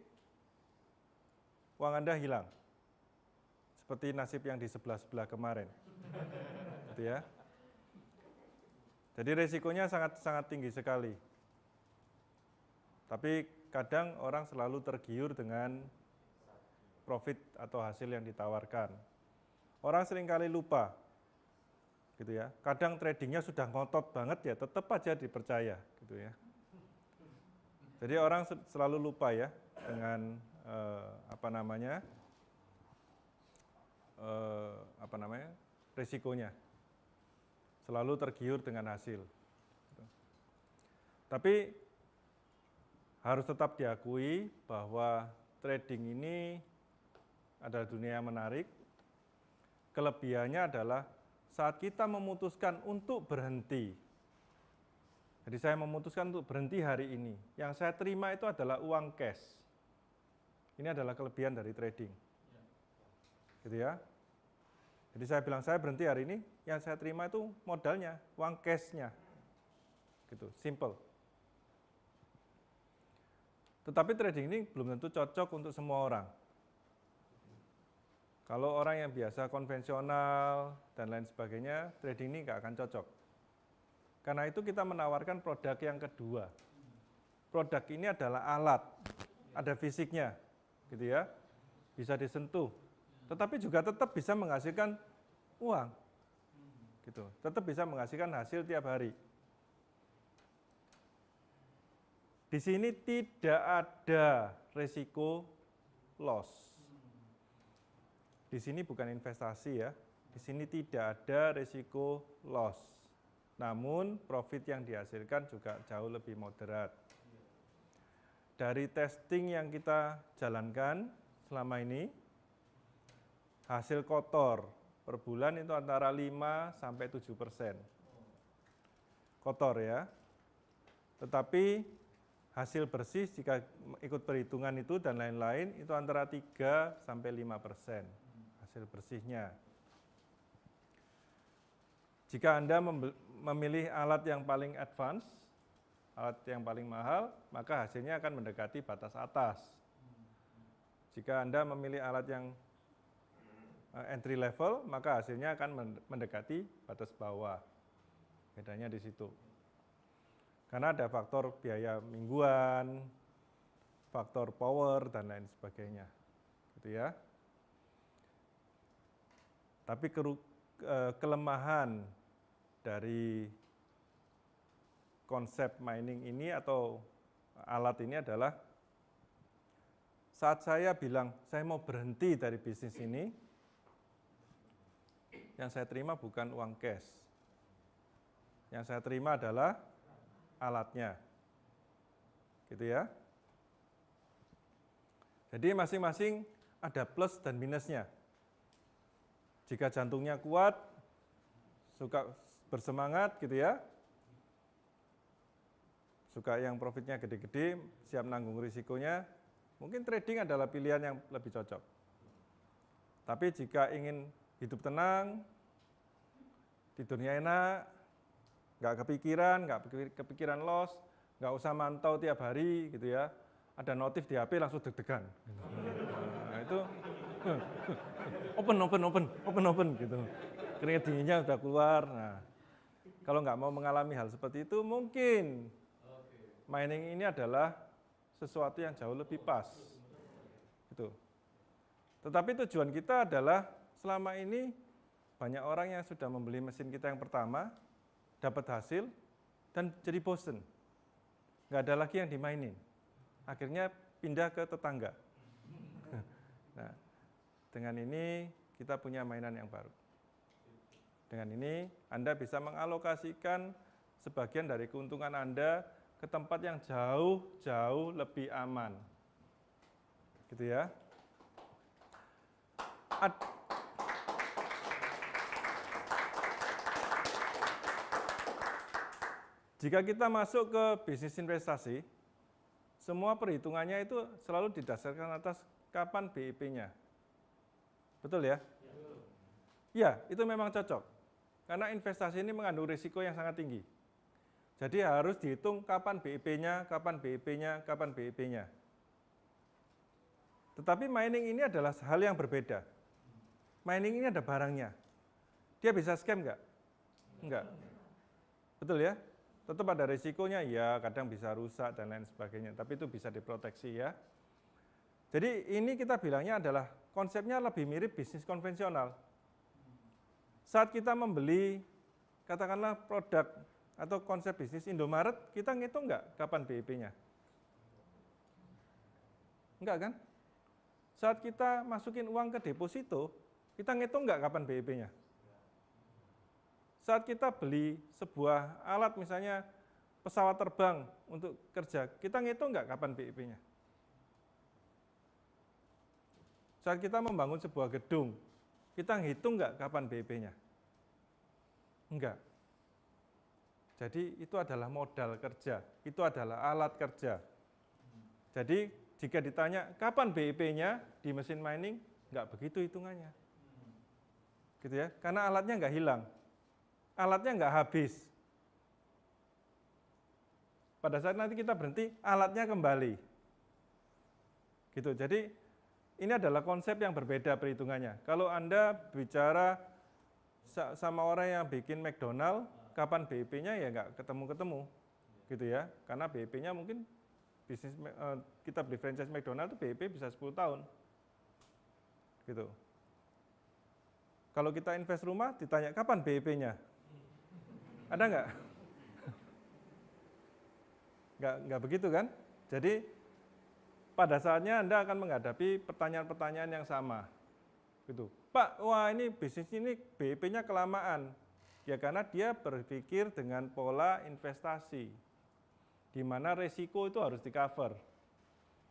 uang Anda hilang, seperti nasib yang di sebelah-sebelah kemarin, gitu ya. Jadi risikonya sangat tinggi sekali. Tapi kadang orang selalu tergiur dengan profit atau hasil yang ditawarkan. Orang seringkali lupa, gitu ya. Kadang tradingnya sudah ngotot banget ya, tetap aja dipercaya, gitu ya. Jadi orang selalu lupa ya dengan risikonya. Selalu tergiur dengan hasil. Tapi harus tetap diakui bahwa trading ini adalah dunia yang menarik. Kelebihannya adalah saat kita memutuskan untuk berhenti. Jadi saya memutuskan untuk berhenti hari ini. Yang saya terima itu adalah uang cash. Ini adalah kelebihan dari trading. Gitu ya. Jadi saya bilang saya berhenti hari ini, yang saya terima itu modalnya, uang cash-nya. Gitu, simple. Tetapi trading ini belum tentu cocok untuk semua orang. Kalau orang yang biasa konvensional dan lain sebagainya, trading ini nggak akan cocok. Karena itu kita menawarkan produk yang kedua. Produk ini adalah alat, ada fisiknya, gitu ya, bisa disentuh, tetapi juga tetap bisa menghasilkan uang, gitu. Tetap bisa menghasilkan hasil tiap hari. Di sini tidak ada risiko loss. Di sini bukan investasi ya. Di sini tidak ada risiko loss. Namun profit yang dihasilkan juga jauh lebih moderat. Dari testing yang kita jalankan selama ini, hasil kotor per bulan itu antara 5-7%. Kotor ya. Tetapi hasil bersih jika ikut perhitungan itu dan lain-lain itu antara 3-5% hasil bersihnya. Jika Anda memilih alat yang paling advance, alat yang paling mahal, maka hasilnya akan mendekati batas atas. Jika Anda memilih alat yang entry level, maka hasilnya akan mendekati batas bawah. Bedanya di situ. Karena ada faktor biaya mingguan, faktor power, dan lain sebagainya. Gitu ya. Tapi kelemahan dari konsep mining ini atau alat ini adalah saat saya bilang saya mau berhenti dari bisnis ini, yang saya terima bukan uang cash. Yang saya terima adalah alatnya. Gitu ya. Jadi masing-masing ada plus dan minusnya. Jika jantungnya kuat, suka bersemangat gitu ya, suka yang profitnya gede-gede, siap nanggung risikonya, mungkin trading adalah pilihan yang lebih cocok. Tapi jika ingin hidup tenang, tidurnya enak, nggak kepikiran loss, nggak usah mantau tiap hari gitu ya, ada notif di HP langsung deg-degan. Nah itu open gitu. Keringat dinginnya udah keluar. Nah, kalau nggak mau mengalami hal seperti itu, mungkin mining ini adalah sesuatu yang jauh lebih pas. Gitu. Tetapi tujuan kita adalah selama ini banyak orang yang sudah membeli mesin kita yang pertama, dapat hasil, dan jadi bosen. Nggak ada lagi yang dimainin. Akhirnya pindah ke tetangga. Nah, dengan ini kita punya mainan yang baru. Dengan ini Anda bisa mengalokasikan sebagian dari keuntungan Anda ke tempat yang jauh lebih aman. Gitu ya. Jika kita masuk ke bisnis investasi, semua perhitungannya itu selalu didasarkan atas kapan BIP-nya. Betul ya? Ya, itu memang cocok. Karena investasi ini mengandung risiko yang sangat tinggi. Jadi harus dihitung kapan BIP-nya, kapan BIP-nya, kapan BIP-nya. Tetapi mining ini adalah hal yang berbeda. Mining ini ada barangnya. Dia bisa scam nggak? Enggak. Betul ya? Tetap ada risikonya, ya kadang bisa rusak dan lain sebagainya. Tapi itu bisa diproteksi ya. Jadi ini kita bilangnya adalah konsepnya lebih mirip bisnis konvensional. Saat kita membeli, katakanlah produk atau konsep bisnis Indomaret, kita ngitung nggak kapan BIP-nya? Enggak kan? Saat kita masukin uang ke deposito, kita ngitung nggak kapan BIP-nya? Saat kita beli sebuah alat, misalnya pesawat terbang untuk kerja, kita ngitung nggak kapan BIP-nya? Saat kita membangun sebuah gedung, kita ngitung nggak kapan BIP-nya? Enggak. Jadi itu adalah modal kerja, itu adalah alat kerja. Jadi jika ditanya kapan BIP-nya di mesin mining, nggak begitu hitungannya. Gitu ya, karena alatnya nggak hilang, alatnya nggak habis. Pada saat nanti kita berhenti, alatnya kembali. Gitu. Jadi ini adalah konsep yang berbeda perhitungannya. Kalau Anda bicara sama orang yang bikin McDonald, kapan BIP-nya ya nggak ketemu-ketemu. Gitu ya. Karena BIP-nya mungkin bisnis kita beli franchise McDonald itu BIP bisa 10 tahun. Gitu. Kalau kita invest rumah, ditanya kapan BIP-nya? Ada nggak? Nggak begitu kan? Jadi pada saatnya Anda akan menghadapi pertanyaan-pertanyaan yang sama. Gitu. Pak, wah ini bisnis ini BEP-nya kelamaan. Ya karena dia berpikir dengan pola investasi, di mana resiko itu harus di-cover.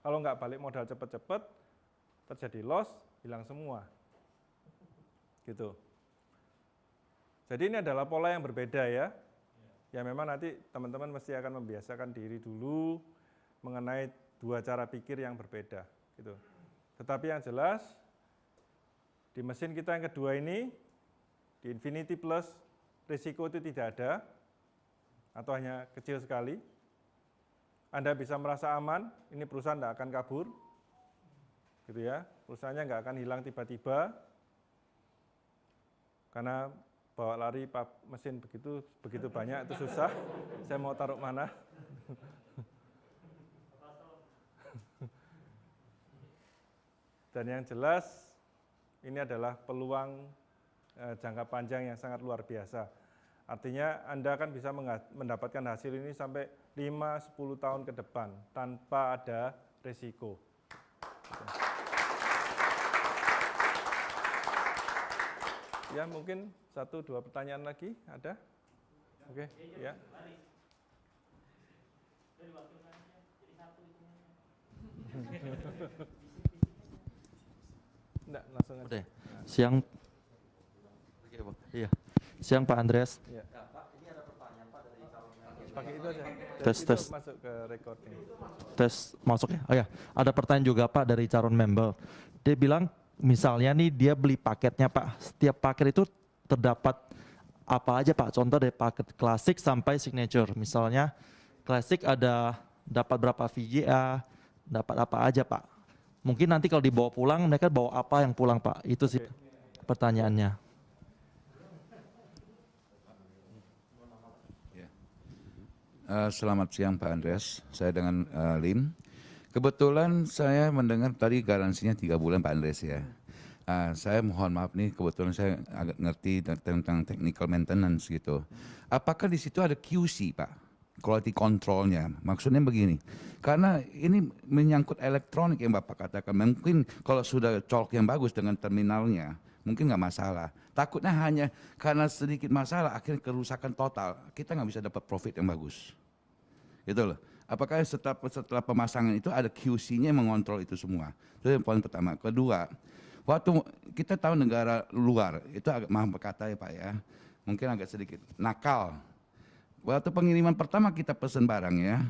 Kalau nggak balik modal cepat-cepat, terjadi loss, hilang semua. Gitu. Jadi ini adalah pola yang berbeda ya. Ya memang nanti teman-teman mesti akan membiasakan diri dulu mengenai dua cara pikir yang berbeda. Gitu. Tetapi yang jelas, di mesin kita yang kedua ini, di Infinity Plus, risiko itu tidak ada, atau hanya kecil sekali. Anda bisa merasa aman, ini perusahaan tidak akan kabur, gitu ya. Perusahaannya nggak akan hilang tiba-tiba, karena bawa lari mesin begitu banyak itu susah. Saya mau taruh mana? Dan yang jelas, ini adalah peluang jangka panjang yang sangat luar biasa. Artinya Anda akan bisa mendapatkan hasil ini sampai 5-10 tahun ke depan tanpa ada risiko. Ya mungkin 1-2 pertanyaan lagi ada? Oke, ya. Enggak, langsung aja. Siang. Iya. Siang Pak Andreas. Ya. Pak, ini ada pertanyaan Pak dari calon member. Pakai itu aja. Tes. Masuk ke recording. Tes masuk ya? Oh ya, ada pertanyaan juga Pak dari calon member. Dia bilang misalnya nih dia beli paketnya Pak. Setiap paket itu terdapat apa aja Pak? Contoh dari paket klasik sampai signature. Misalnya klasik ada dapat berapa VGA, dapat apa aja Pak? Mungkin nanti kalau dibawa pulang mereka bawa apa yang pulang Pak? Itu sih pertanyaannya. Selamat siang Pak Andreas, saya dengan Lim. Kebetulan saya mendengar tadi garansinya 3 bulan Pak Andreas ya. Saya mohon maaf nih, kebetulan saya agak ngerti tentang technical maintenance gitu. Apakah di situ ada QC Pak? Quality controlnya, maksudnya begini. Karena ini menyangkut elektronik yang Bapak katakan. Mungkin kalau sudah colok yang bagus dengan terminalnya, mungkin nggak masalah. Takutnya hanya karena sedikit masalah akhirnya kerusakan total, kita nggak bisa dapat profit yang bagus. Gitu loh. Apakah setelah pemasangan itu ada QC-nya yang mengontrol itu semua? Itu yang poin pertama. Kedua, waktu kita tahu negara luar itu agak maaf berkata ya Pak ya, mungkin agak sedikit nakal. Waktu pengiriman pertama kita pesen barang ya,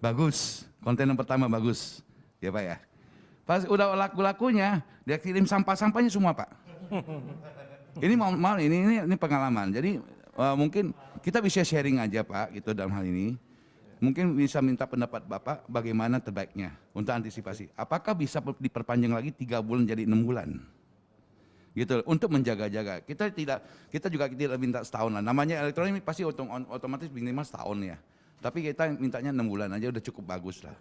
bagus, kontainer pertama bagus, ya Pak ya. Pas udah laku-lakunya, dia kirim sampah-sampahnya semua Pak. Ini mal ini pengalaman. Jadi mungkin kita bisa sharing aja Pak, gitu dalam hal ini. Mungkin bisa minta pendapat Bapak bagaimana terbaiknya untuk antisipasi. Apakah bisa diperpanjang lagi 3 bulan jadi 6 bulan? Gitu untuk menjaga-jaga. Kita juga tidak minta setahun lah. Namanya elektronik pasti otomatis minimal setahun ya. Tapi kita mintanya 6 bulan aja udah cukup bagus lah.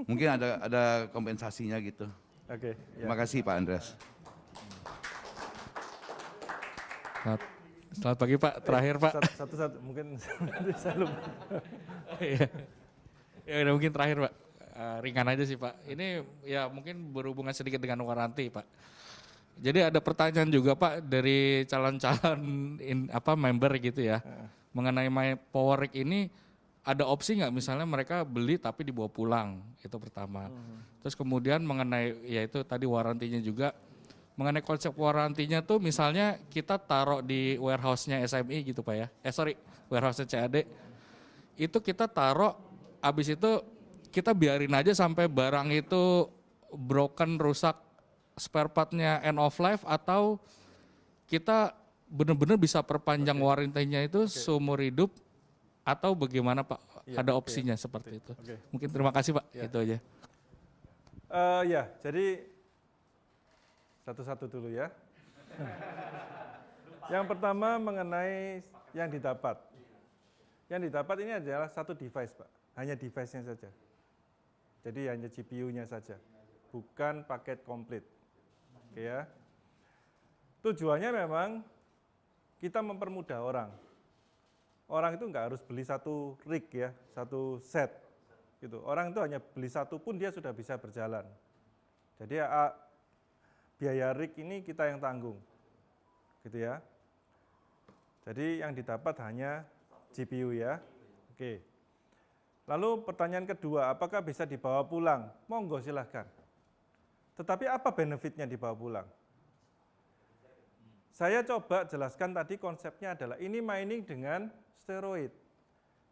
Mungkin ada kompensasinya gitu. Oke. Terima kasih Pak Andreas. Selamat pagi Pak, terakhir Pak. Satu-satu, mungkin saya lupa. Ya udah mungkin terakhir Pak, ringan aja sih Pak. Ini ya mungkin berhubungan sedikit dengan waranti Pak. Jadi ada pertanyaan juga Pak dari calon-calon member gitu ya, mengenai My Power Rig ini ada opsi nggak misalnya mereka beli tapi dibawa pulang, itu pertama. Terus kemudian mengenai yaitu tadi warantinya juga. Mengenai konsep warantinya tuh misalnya kita taruh di warehouse-nya SMI gitu Pak ya. Warehouse-nya CAD. Itu kita taruh, habis itu kita biarin aja sampai barang itu broken, rusak, spare part-nya end of life, atau kita benar-benar bisa perpanjang warantinya itu seumur hidup, atau bagaimana Pak? Ada opsinya seperti itu. Mungkin terima kasih Pak, itu aja. Ya, jadi satu-satu dulu ya. Yang pertama mengenai yang didapat. Yang didapat ini adalah satu device Pak, hanya device-nya saja. Jadi hanya GPU-nya saja, bukan paket komplit. Oke ya. Tujuannya memang kita mempermudah orang. orang itu nggak harus beli satu rig ya, satu set gitu. Orang itu hanya beli satu pun dia sudah bisa berjalan. Jadi biaya rig ini kita yang tanggung, gitu ya. Jadi yang didapat hanya GPU ya. Oke. Lalu pertanyaan kedua, apakah bisa dibawa pulang? Monggo silahkan. Tetapi apa benefitnya dibawa pulang? Saya coba jelaskan tadi konsepnya adalah ini mining dengan steroid.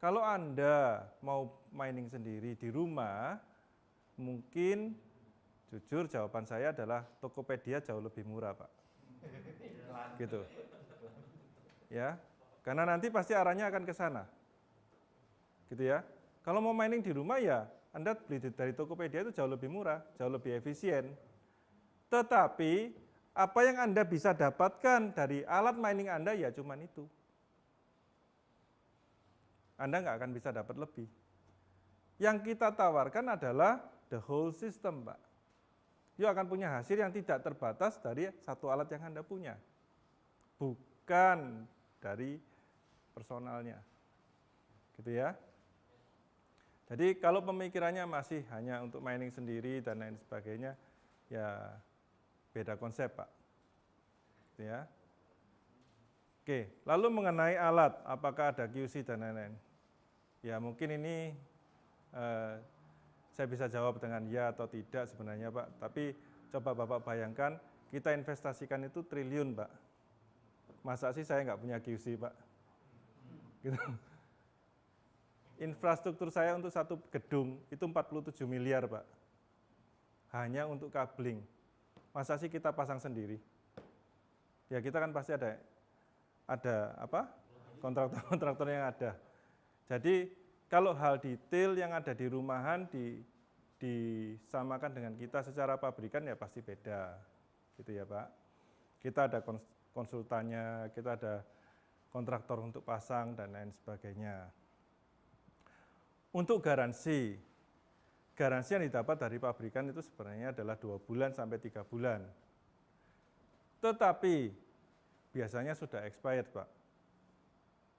Kalau Anda mau mining sendiri di rumah, mungkin jujur jawaban saya adalah Tokopedia jauh lebih murah, Pak. Gitu. Ya, karena nanti pasti arahnya akan ke sana. Gitu ya. Kalau mau mining di rumah ya Anda beli dari Tokopedia itu jauh lebih murah, jauh lebih efisien. Tetapi apa yang Anda bisa dapatkan dari alat mining Anda ya cuman itu. Anda nggak akan bisa dapat lebih. Yang kita tawarkan adalah the whole system, Pak. You akan punya hasil yang tidak terbatas dari satu alat yang Anda punya. Bukan dari personalnya. Gitu ya. Jadi kalau pemikirannya masih hanya untuk mining sendiri dan lain sebagainya, ya beda konsep, Pak. Gitu ya. Oke, lalu mengenai alat, apakah ada QC dan lain-lain? Ya mungkin ini saya bisa jawab dengan ya atau tidak sebenarnya, Pak. Tapi coba Bapak bayangkan, kita investasikan itu triliun, Pak. Masa sih saya nggak punya QC, Pak? Gitu. Infrastruktur saya untuk satu gedung itu 47 miliar, Pak. Hanya untuk kabling. Masa sih kita pasang sendiri? Ya kita kan pasti ada apa? Kontraktor-kontraktor yang ada. Jadi kalau hal detail yang ada di rumahan disamakan dengan kita secara pabrikan ya pasti beda. Gitu ya, Pak. Kita ada konsultannya, kita ada kontraktor untuk pasang dan lain sebagainya. Untuk garansi yang didapat dari pabrikan itu sebenarnya adalah 2 bulan sampai 3 bulan. Tetapi biasanya sudah expired, Pak.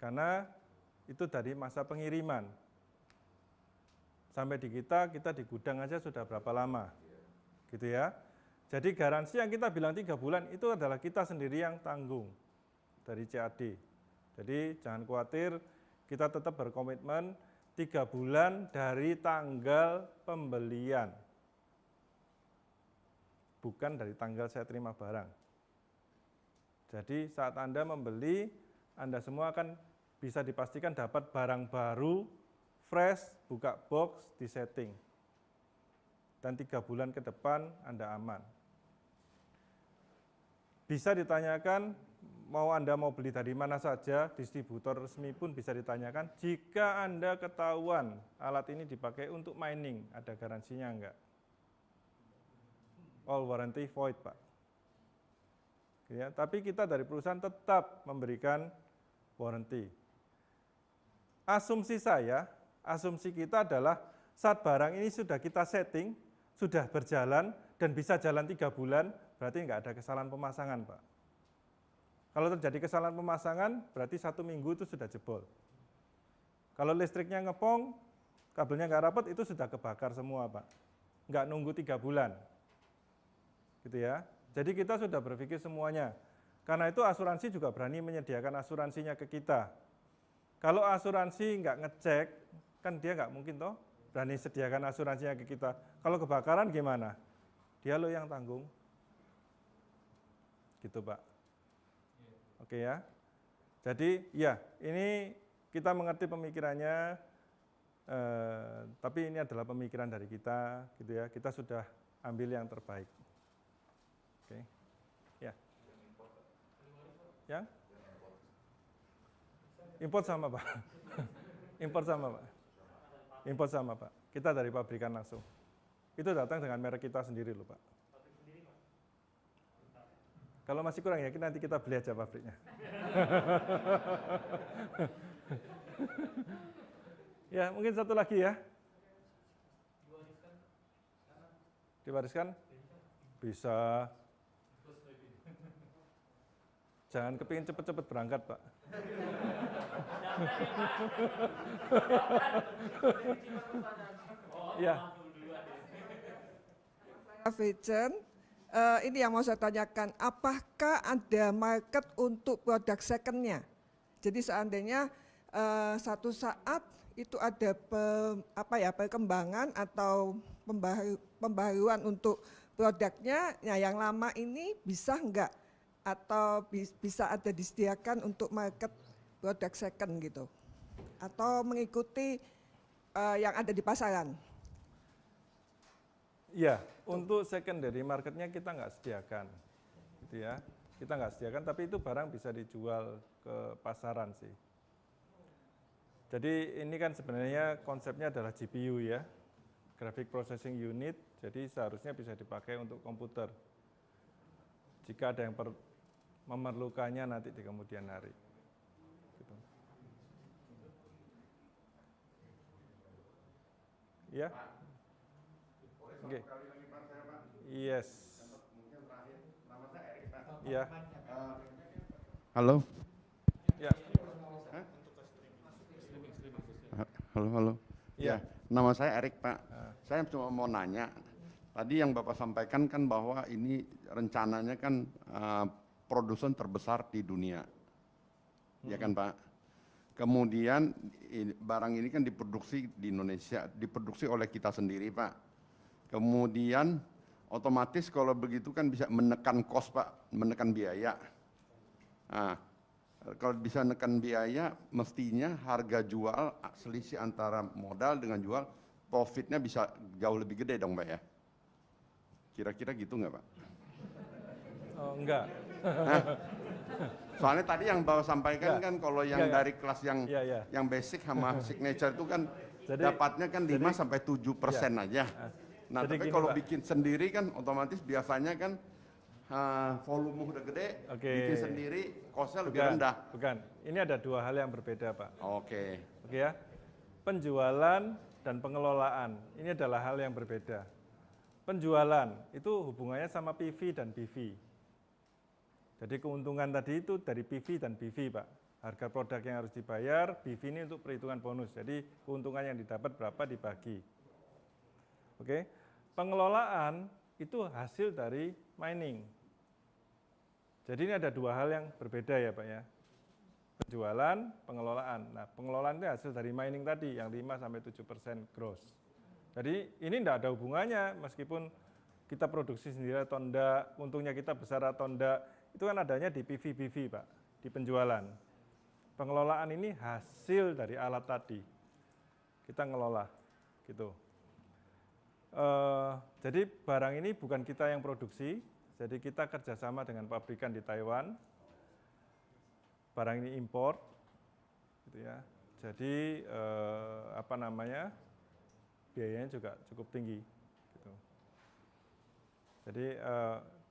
Karena itu dari masa pengiriman. Sampai di kita di gudang aja sudah berapa lama. Gitu ya. Jadi garansi yang kita bilang 3 bulan itu adalah kita sendiri yang tanggung dari CAD. Jadi jangan khawatir, kita tetap berkomitmen 3 bulan dari tanggal pembelian. Bukan dari tanggal saya terima barang. Jadi saat Anda membeli, Anda semua akan bisa dipastikan dapat barang baru, fresh, buka box, disetting. Dan 3 bulan ke depan Anda aman. Bisa ditanyakan, Anda mau beli dari mana saja, distributor resmi pun bisa ditanyakan, jika Anda ketahuan alat ini dipakai untuk mining, ada garansinya enggak? All warranty void, Pak. Ya, tapi kita dari perusahaan tetap memberikan warranty. Asumsi kita adalah saat barang ini sudah kita setting, sudah berjalan, dan bisa jalan 3 bulan, berarti enggak ada kesalahan pemasangan, Pak. Kalau terjadi kesalahan pemasangan, berarti 1 minggu itu sudah jebol. Kalau listriknya ngepong, kabelnya nggak rapat, itu sudah kebakar semua, Pak. Nggak nunggu 3 bulan. Gitu ya. Jadi kita sudah berpikir semuanya. Karena itu asuransi juga berani menyediakan asuransinya ke kita. Kalau asuransi nggak ngecek, kan dia nggak mungkin toh berani sediakan asuransinya ke kita. Kalau kebakaran gimana? Dia lo yang tanggung. Gitu, Pak. Oke ya. Jadi ya ini kita mengerti pemikirannya, tapi ini adalah pemikiran dari kita, gitu ya. Kita sudah ambil yang terbaik. Oke. Ya. Yang? Import sama, Pak. Import sama, Pak. Import sama, Pak. Kita dari pabrikan langsung. Itu datang dengan merek kita sendiri loh, Pak. Kalau masih kurang yakin nanti kita beli aja pabriknya. Ya, mungkin satu lagi ya. Diwariskan? Bisa. Jangan kepingin cepet-cepet berangkat, Pak. Ya. Vincent, ini yang mau saya tanyakan, apakah ada market untuk produk second-nya? Jadi seandainya satu saat itu ada perkembangan atau pembaharuan untuk produknya, nah yang lama ini bisa enggak? Atau bisa ada disediakan untuk market produk second gitu? Atau mengikuti yang ada di pasaran? Iya, untuk secondary marketnya kita nggak sediakan, gitu ya. Kita nggak sediakan, tapi itu barang bisa dijual ke pasaran sih. Jadi ini kan sebenarnya konsepnya adalah GPU ya, Graphic Processing Unit, jadi seharusnya bisa dipakai untuk komputer. Jika ada yang memerlukannya nanti di kemudian hari. Gitu. Ya. Oke. Yes. Iya. Halo. Ya. Halo. Ya. Nama saya Erik, Pak. Saya cuma mau nanya. Tadi yang Bapak sampaikan kan bahwa ini rencananya kan produsen terbesar di dunia. Ya kan, Pak? Kemudian barang ini kan diproduksi di Indonesia, diproduksi oleh kita sendiri, Pak. Kemudian otomatis kalau begitu kan bisa menekan cost, Pak, menekan biaya. Nah, kalau bisa menekan biaya, mestinya harga jual selisih antara modal dengan jual, profitnya bisa jauh lebih gede dong, Pak ya. Kira-kira gitu nggak, Pak? Oh, enggak. Soalnya tadi yang Bapak sampaikan kan kalau yang dari kelas yang basic sama signature itu kan dapatnya kan 5-7% aja. Nah, Jadi tapi gini, kalau Pak. bikin sendiri kan otomatis biasanya kan volume udah gede, bikin sendiri cost-nya lebih rendah. Bukan, ini ada dua hal yang berbeda, Pak. Oke. Oke ya, penjualan dan pengelolaan, ini adalah hal yang berbeda. Penjualan itu hubungannya sama PV dan BV. Jadi keuntungan tadi itu dari PV dan BV, Pak. Harga produk yang harus dibayar, BV ini untuk perhitungan bonus. Jadi keuntungan yang didapat berapa dibagi. Oke. Pengelolaan itu hasil dari mining. Jadi ini ada dua hal yang berbeda ya Pak ya. Penjualan, pengelolaan. Nah pengelolaan itu hasil dari mining tadi yang 5-7% gross. Jadi ini tidak ada hubungannya meskipun kita produksi sendiri atau enggak, untungnya kita besar atau enggak, itu kan adanya di PV-BV Pak, di penjualan. Pengelolaan ini hasil dari alat tadi. Kita ngelola gitu. Jadi barang ini bukan kita yang produksi, jadi kita kerjasama dengan pabrikan di Taiwan. Barang ini import, gitu ya. Jadi biayanya juga cukup tinggi. Gitu. Jadi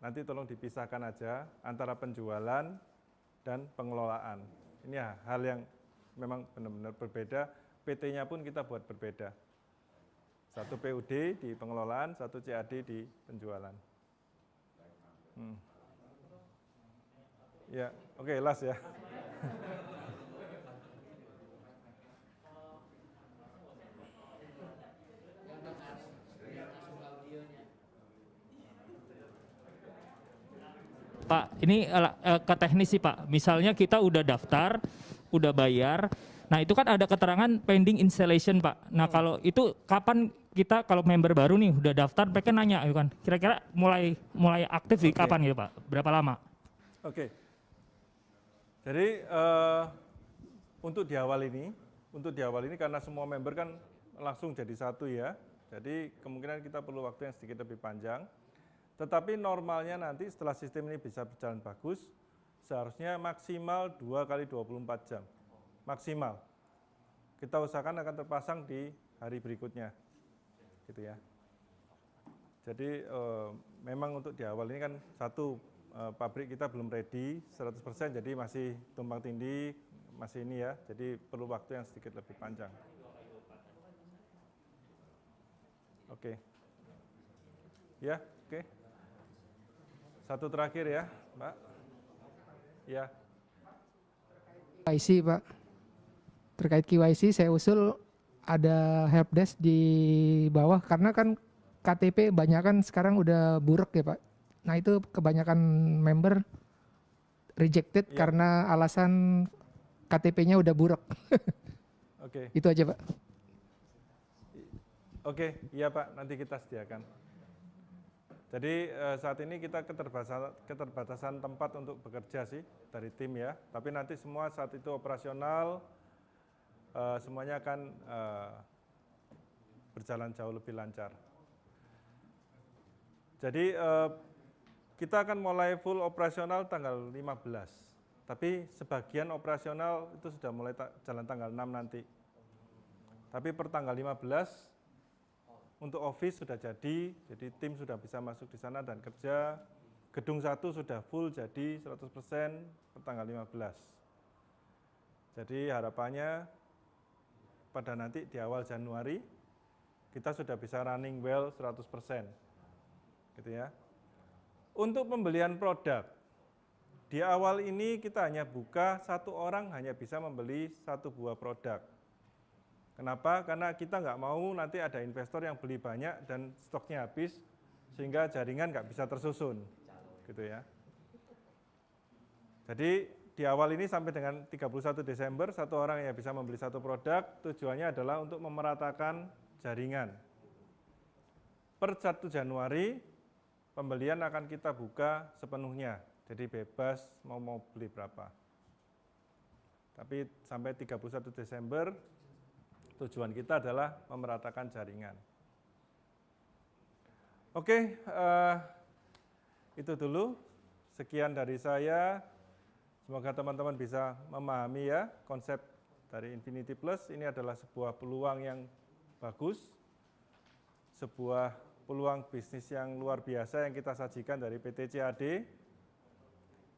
nanti tolong dipisahkan aja antara penjualan dan pengelolaan. Ini hal yang memang benar-benar berbeda. PT-nya pun kita buat berbeda. Satu PUD di pengelolaan, satu CAD di penjualan. Ya, oke, last ya. Pak, ini ke teknis sih Pak. Misalnya kita udah daftar, udah bayar. Nah itu kan ada keterangan pending installation Pak. Nah kalau itu kapan kita kalau member baru nih udah daftar, mereka nanya kan, kira-kira mulai aktif di kapan gitu Pak? Berapa lama? Oke. Jadi untuk di awal ini karena semua member kan langsung jadi satu ya. Jadi kemungkinan kita perlu waktu yang sedikit lebih panjang. Tetapi normalnya nanti setelah sistem ini bisa berjalan bagus, seharusnya maksimal 2 kali 24 jam. Maksimal. Kita usahakan akan terpasang di hari berikutnya. Gitu ya. Jadi memang untuk di awal ini kan pabrik kita belum ready 100%, jadi masih tumpang tindih, masih ini ya. Jadi perlu waktu yang sedikit lebih panjang. Oke. Ya, oke. Satu terakhir ya, Mbak. Ya. IC Pak. terkait KYC saya usul ada helpdesk di bawah karena kan KTP banyak kan sekarang udah buruk ya Pak. Nah itu kebanyakan member rejected karena alasan KTP-nya udah buruk. Oke. Itu aja Pak. Oke, iya Pak, nanti kita sediakan. Jadi saat ini kita keterbatasan tempat untuk bekerja sih dari tim ya, tapi nanti semua saat itu operasional semuanya akan berjalan jauh lebih lancar. Jadi kita akan mulai full operasional tanggal 15, tapi sebagian operasional itu sudah mulai jalan tanggal 6 nanti. Tapi per tanggal 15 untuk office sudah jadi tim sudah bisa masuk di sana dan kerja. Gedung 1 sudah full jadi 100% per tanggal 15. Jadi harapannya pada nanti di awal Januari kita sudah bisa running well 100%. Gitu ya. Untuk pembelian produk, di awal ini kita hanya buka satu orang hanya bisa membeli satu buah produk. Kenapa? Karena kita nggak mau nanti ada investor yang beli banyak dan stoknya habis sehingga jaringan nggak bisa tersusun, gitu ya. Jadi di awal ini sampai dengan 31 Desember satu orang yang bisa membeli satu produk, tujuannya adalah untuk memeratakan jaringan. Per 1 Januari pembelian akan kita buka sepenuhnya, jadi bebas mau beli berapa. Tapi sampai 31 Desember tujuan kita adalah memeratakan jaringan. Oke, itu dulu. Sekian dari saya. Semoga teman-teman bisa memahami ya konsep dari Infinity Plus. Ini adalah sebuah peluang yang bagus, sebuah peluang bisnis yang luar biasa yang kita sajikan dari PT CAD.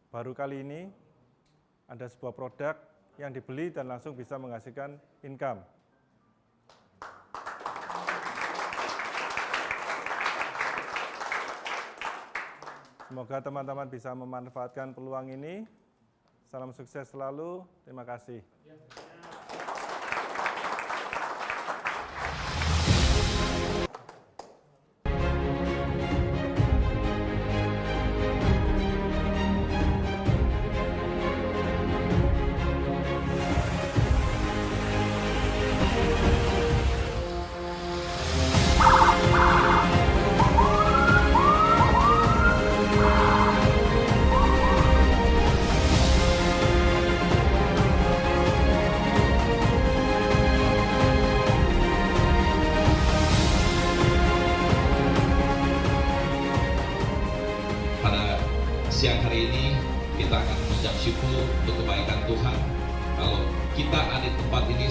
Baru kali ini ada sebuah produk yang dibeli dan langsung bisa menghasilkan income. Semoga teman-teman bisa memanfaatkan peluang ini. Salam sukses selalu. Terima kasih. Siang hari ini kita akan mengucap syukur untuk kebaikan Tuhan. Kalau kita ada di tempat ini,